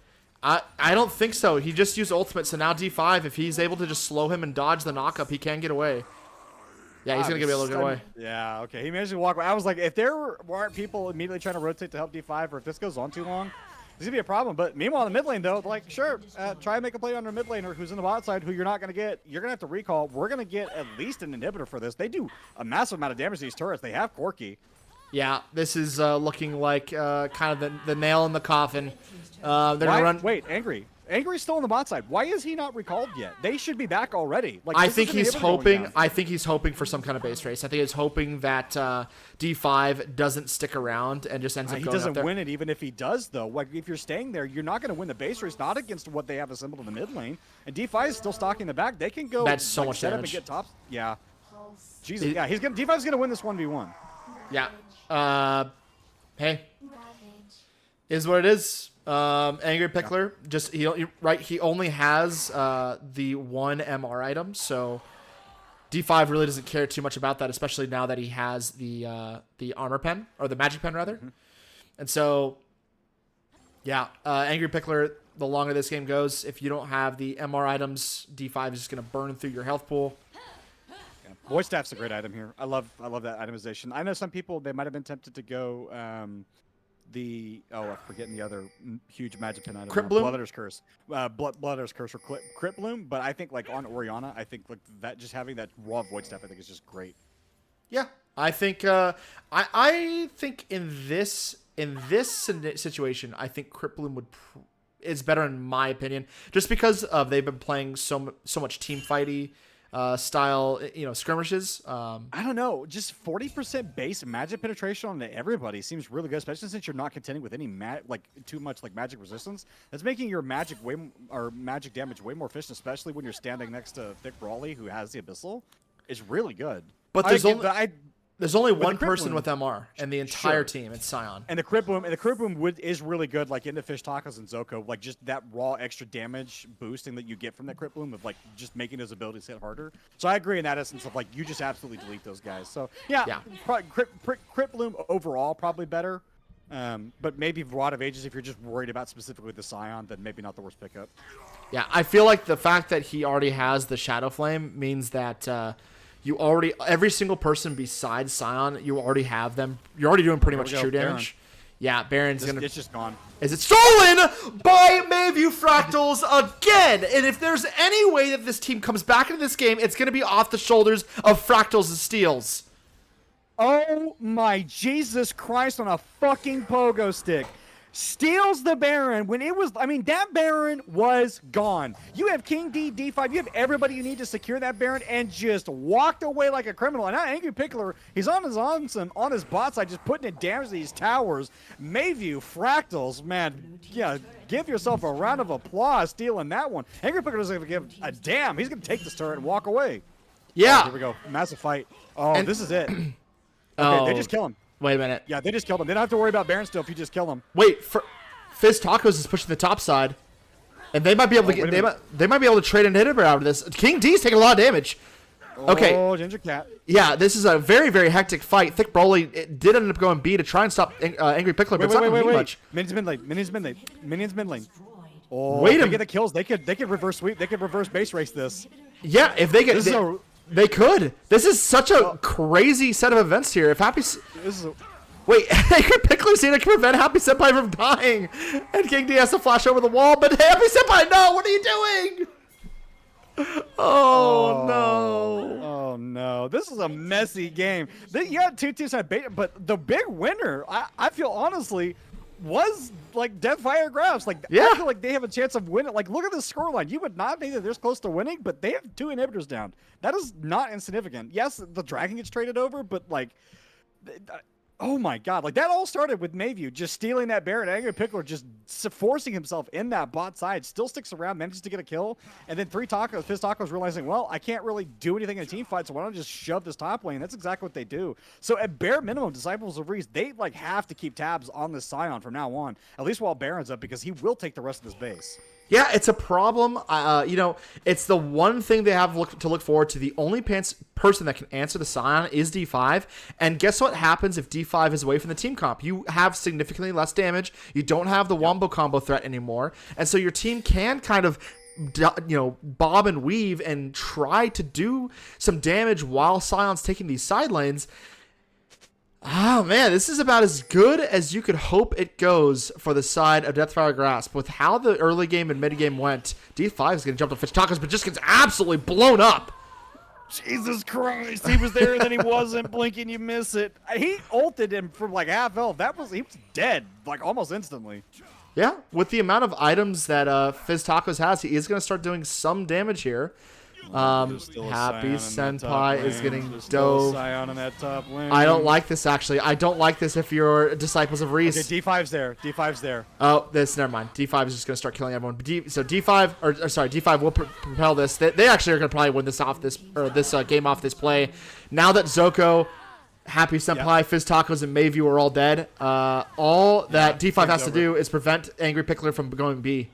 I don't think so. He just used ultimate, so now D5, if he's able to just slow him and dodge the knockup, he can get away. Yeah, he's gonna be able to get away. Yeah, okay. He managed to walk away. I was like, if there weren't people immediately trying to rotate to help D5, or if this goes on too long, this is gonna be a problem. But meanwhile, in the mid lane, though, like, sure, try and make a play on our mid laner who's in the bot side, who you're not gonna get. You're gonna have to recall. We're gonna get at least an inhibitor for this. They do a massive amount of damage to these turrets. They have Corki. Yeah, this is looking like kind of the nail in the coffin. They're gonna run. Wait, Angry. Angry's still on the bot side. Why is he not recalled yet? They should be back already. Like, I think he's hoping. I think he's hoping for some kind of base race. I think he's hoping that D5 doesn't stick around and just ends up he going doesn't up there. win it, even if he does, though. Like, if you're staying there, you're not going to win the base race, not against what they have assembled in the mid lane. And D5 is still stocking the back. They can go. That's so much set damage. Up and get tops. Yeah. Jesus. Yeah. D5's going to win this 1v1. Yeah. Hey. Is what it is. Angry Pickler, just he only has the one MR item, so D5 really doesn't care too much about that, especially now that he has the armor pen, or the magic pen rather. And so yeah, Angry Pickler, the longer this game goes, if you don't have the MR items, D5 is just gonna burn through your health pool. Yeah. Voice Staff's a great item here. I love that itemization. I know some people, they might have been tempted to go I'm forgetting the other huge magic pin item. Crypt Bloom? Bloodletter's Curse. Bloodletter's Curse or Crypt Bloom, but I think like on Orianna, I think like that, just having that raw void staff, I think is just great. Yeah, I think I think in this situation, I think Crypt Bloom is better in my opinion, just because they've been playing so much team fighty style, skirmishes. I don't know, just 40% base magic penetration on everybody seems really good, especially since you're not contending with any too much magic resistance. That's making your magic magic damage way more efficient, especially when you're standing next to Thick Brawly, who has the Abyssal. It's really good. But there's only one person with MR and the entire team. It's Sion. And the Crypt Bloom is really good, like into Fish Tacos and Zoko, like just that raw extra damage boosting that you get from that Crypt Bloom of like just making his abilities hit harder. So I agree in that essence of like you just absolutely delete those guys. So yeah. Crypt Bloom overall probably better. But maybe Rod of Ages, if you're just worried about specifically the Sion, then maybe not the worst pickup. Yeah, I feel like the fact that he already has the Shadow Flame means that every single person besides Sion, you already have them. You're already doing pretty much true damage. Yeah, Baron's it's just gone. Is it stolen by Mayview Fractals again? And if there's any way that this team comes back into this game, it's going to be off the shoulders of Fractals and Steels. Oh my Jesus Christ on a fucking pogo stick. Steals the Baron when it was, that Baron was gone. You have King D, D5, you have everybody you need to secure that Baron and just walked away like a criminal. And now Angry Pickler, he's on his bot side, just putting it damage to these towers. Mayview Fractals, man, yeah, give yourself a round of applause stealing that one. Angry Pickler doesn't give a damn. He's going to take this turret and walk away. Yeah. Oh, here we go. Massive fight. Oh, this is it. Okay, they just kill him. Wait a minute. Yeah, they just killed him. They don't have to worry about Baron still if you just kill him. Wait, Fizz Tacos is pushing the top side, and they might be able to get. They might be able to trade an inhibitor out of this. King D's taking a lot of damage. Okay. Oh, Ginger Cat. Yeah, this is a very, very hectic fight. Thick Broly did end up going B to try and stop Angry Pickler, but it's not going to do much. Minions mid lane. Oh, wait if they get the kills, they could reverse sweep. They could reverse base race this. Yeah, if they get. They could. This is such a crazy set of events here. If Happy... Wait, Angry Pickler's here to prevent Happy Senpai from dying. And King D has to flash over the wall, but Happy Senpai, no! What are you doing? Oh, no. Oh, no. This is a messy game. You had two teams that bait, but the big winner, I feel honestly, was like Deathfire Grasp. Like, Yeah. I feel like they have a chance of winning. Like, look at the scoreline. You would not think that they're close to winning, but they have 2 inhibitors down. That is not insignificant. Yes, the dragon gets traded over, but like, oh my god, like that all started with Mayview just stealing that Baron. Angry Pickler just forcing himself in that bot side, still sticks around, manages to get a kill, and then Fizz Tacos realizing, well, I can't really do anything in a team fight, so why don't I just shove this top lane? That's exactly what they do. So at bare minimum, Disciples of Reese, they like have to keep tabs on this Scion from now on, at least while Baron's up, because he will take the rest of this base. Yeah, it's a problem. It's the one thing they have to look forward to. The only person that can answer the Scion is D5. And guess what happens if D5 is away from the team comp? You have significantly less damage. You don't have the Wombo combo threat anymore. And so your team can kind of bob and weave and try to do some damage while Scion's taking these side lanes. Oh, man, this is about as good as you could hope it goes for the side of Deathfire Grasp. With how the early game and mid game went, D5 is going to jump to Fizz Tacos, but just gets absolutely blown up. Jesus Christ, he was there and then he wasn't. Blinking, you miss it. He ulted him from like half health. He was dead, like almost instantly. Yeah, with the amount of items that Fizz Tacos has, he is going to start doing some damage here. Happy Senpai is getting dove. I don't like this, actually. I don't like this if you're Disciples of Reese. Okay, D5's there. D5's there. Oh, never mind. D5 is just going to start killing everyone. D5 will propel this. They actually are going to probably win this game off this play. Now that Zoko, Happy Senpai, Fizz Tacos, and Mayview are all dead, all that D5 has to do is prevent Angry Pickler from going B.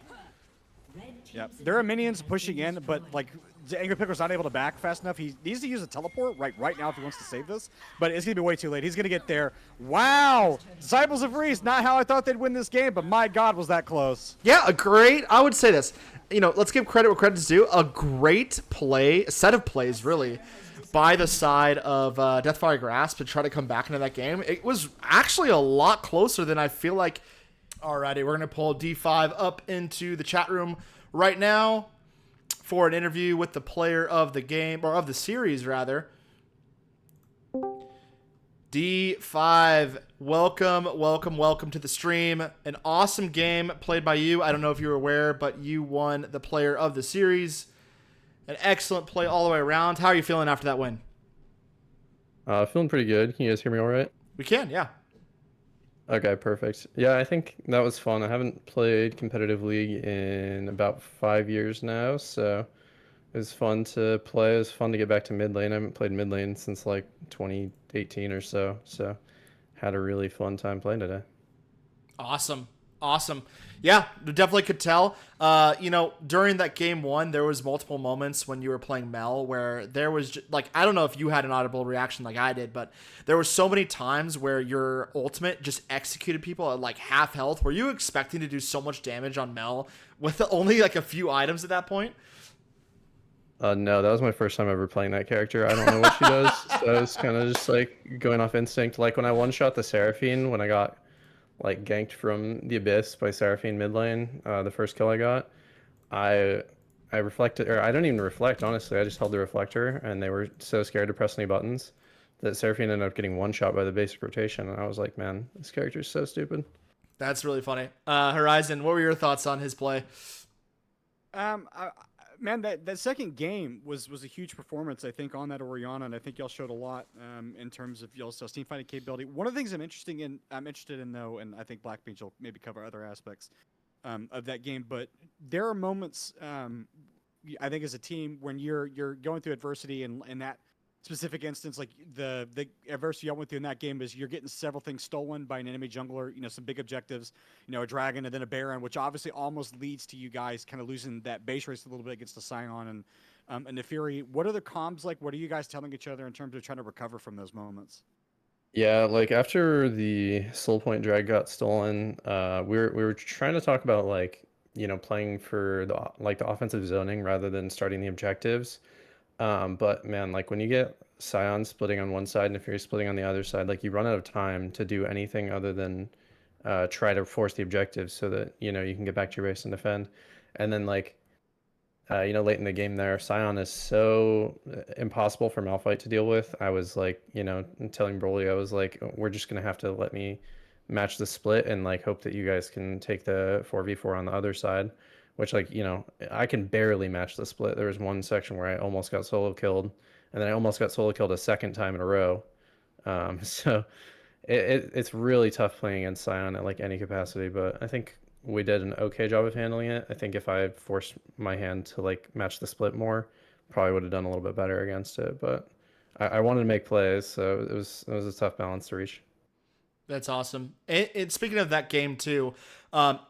Yeah, there are minions pushing in, but like Angry Pickler's not able to back fast enough. He needs to use a teleport right now if he wants to save this, but it's gonna be way too late. He's gonna get there. Wow, Disciples of Reese, not how I thought they'd win this game, but my God, was that close? Yeah, I would say this. Let's give credit where credit's due. A great play, a set of plays, really, by the side of Deathfire Grasp to try to come back into that game. It was actually a lot closer than I feel like. Alrighty, we're gonna pull D5 up into the chat room right now for an interview with the player of the game, or of the series, rather. D5, welcome to the stream. An awesome game played by you. I don't know if you were aware, but you won the player of the series. An excellent play all the way around. How are you feeling after that win? Feeling pretty good. Can you guys hear me all right? We can, yeah. Okay, perfect. Yeah, I think that was fun. I haven't played competitive League in about 5 years now, so it was fun to play. It was fun to get back to mid lane. I haven't played mid lane since like 2018 or so had a really fun time playing today. Awesome. Yeah, definitely could tell. During that game one, there was multiple moments when you were playing Mel where there was I don't know if you had an audible reaction like I did, but there were so many times where your ultimate just executed people at like half health. Were you expecting to do so much damage on Mel with only like a few items at that point? No, that was my first time ever playing that character. I don't know what she does, so it's kind of just like going off instinct. Like when I one-shot the Seraphine, when I got like ganked from the Abyss by Seraphine mid lane, the first kill I got, I reflected, or I don't even reflect, honestly. I just held the reflector, and they were so scared to press any buttons that Seraphine ended up getting one shot by the basic rotation, and I was like, man, this character is so stupid. That's really funny. Horizon, what were your thoughts on his play? Man, that second game was a huge performance, I think, on that Orianna, and I think y'all showed a lot in terms of y'all's team fighting capability. One of the things I'm interested in though, and I think Blackmage will maybe cover other aspects of that game, but there are moments, I think, as a team when you're going through adversity, and in that specific instance, like the adversity I went through in that game is you're getting several things stolen by an enemy jungler, some big objectives, a dragon and then a Baron, which obviously almost leads to you guys kind of losing that base race a little bit against the Scion and the Fury. What are the comms like? What are you guys telling each other in terms of trying to recover from those moments? Yeah, like after the Soul Point drag got stolen, we were trying to talk about playing for the offensive zoning rather than starting the objectives. But man, like when you get Scion splitting on one side and if you're splitting on the other side, like you run out of time to do anything other than try to force the objectives so that you can get back to your base and defend. And then late in the game there, Scion is so impossible for Malphite to deal with. I was like, telling Broly, I was like, we're just gonna have to let me match the split and like hope that you guys can take the 4v4 on the other side, which like, I can barely match the split. There was one section where I almost got solo killed, and then I almost got solo killed a second time in a row. So it's really tough playing against Sion at like any capacity, but I think we did an okay job of handling it. I think if I had forced my hand to like match the split more, probably would have done a little bit better against it. But I wanted to make plays, so it was a tough balance to reach. That's awesome. And speaking of that game too,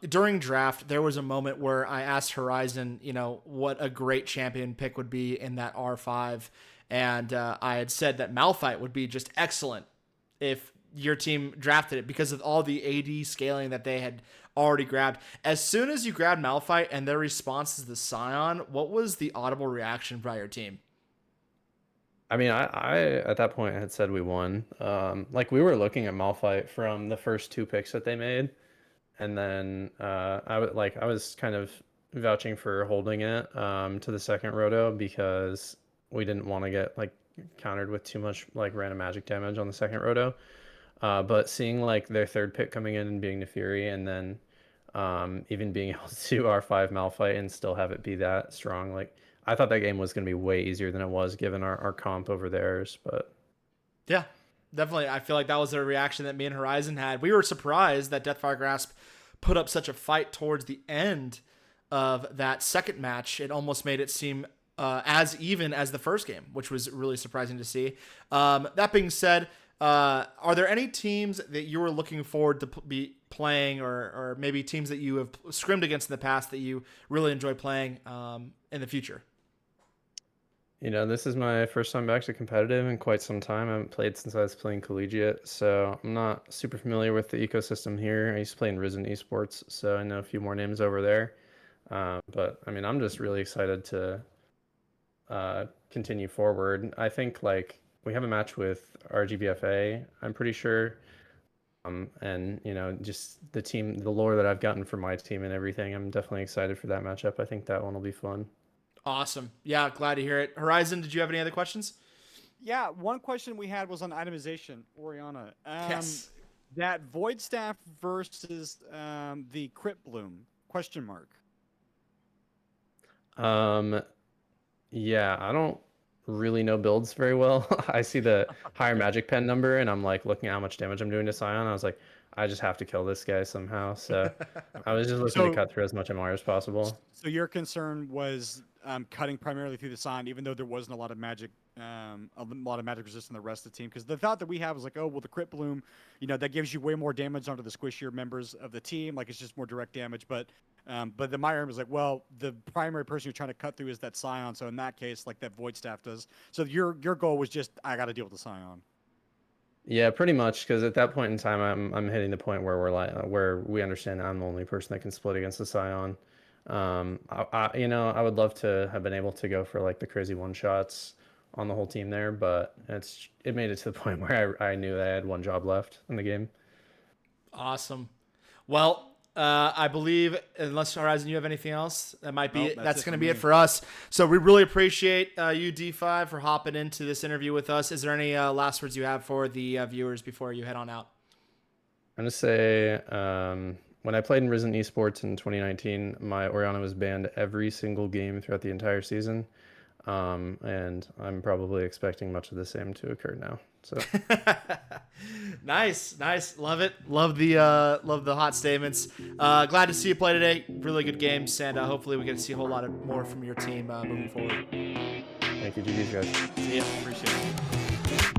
during draft, there was a moment where I asked Horizon, what a great champion pick would be in that R5. And I had said that Malphite would be just excellent if your team drafted it because of all the AD scaling that they had already grabbed. As soon as you grabbed Malphite and their response is the Scion, what was the audible reaction by your team? I mean, I at that point had said we won. Like we were looking at Malphite from the first two picks that they made, and then I was kind of vouching for holding it to the second roto because we didn't want to get like countered with too much like random magic damage on the second roto. But seeing like their third pick coming in and being Neferi, and then even being able to R5 Malphite and still have it be that strong, like I thought that game was going to be way easier than it was given our comp over theirs. But yeah, definitely. I feel like that was the reaction that me and Horizon had. We were surprised that Deathfire Grasp put up such a fight towards the end of that second match. It almost made it seem as even as the first game, which was really surprising to see. That being said, are there any teams that you were looking forward to be playing, or maybe teams that you have scrimmed against in the past that you really enjoy playing in the future? This is my first time back to competitive in quite some time. I haven't played since I was playing collegiate, so I'm not super familiar with the ecosystem here. I used to play in Risen Esports, so I know a few more names over there. But I mean, I'm just really excited to continue forward. I think like we have a match with RGBFA, I'm pretty sure. And just the lore that I've gotten from my team and everything, I'm definitely excited for that matchup. I think that one will be fun. Awesome. Yeah, glad to hear it. Horizon, did you have any other questions? Yeah, one question we had was on itemization, Oriana. Yes. That Void Staff versus the Crypt Bloom, question mark. Yeah, I don't really know builds very well. I see the higher magic pen number and I'm like looking at how much damage I'm doing to Scion. I was like, I just have to kill this guy somehow. So I was just looking to cut through as much MR as possible. So your concern was cutting primarily through the Scion, even though there wasn't a lot of magic resistance in the rest of the team. Because the thought that we have is like, oh, well, the Crypt Bloom, that gives you way more damage onto the squishier members of the team. Like it's just more direct damage. But then my arm is like, well, the primary person you're trying to cut through is that Scion. So in that case, like that Void Staff does. So your goal was just, I got to deal with the Scion. Yeah, pretty much. Because at that point in time, I'm hitting the point where we're like, where we understand I'm the only person that can split against the Scion. I would love to have been able to go for like the crazy one shots on the whole team there, but it made it to the point where I knew that I had one job left in the game. Awesome. Well, I believe, unless Horizon, you have anything else, that might be it. That's going to be it for us. So we really appreciate you, D5, for hopping into this interview with us. Is there any last words you have for the viewers before you head on out? I'm going to say, when I played in Risen Esports in 2019, my Oriana was banned every single game throughout the entire season. And I'm probably expecting much of the same to occur now. So nice. Love it. Love the hot statements. Glad to see you play today. Really good games, and hopefully we get to see a whole lot more from your team moving forward. Thank you, GG's guys. See ya. Appreciate it.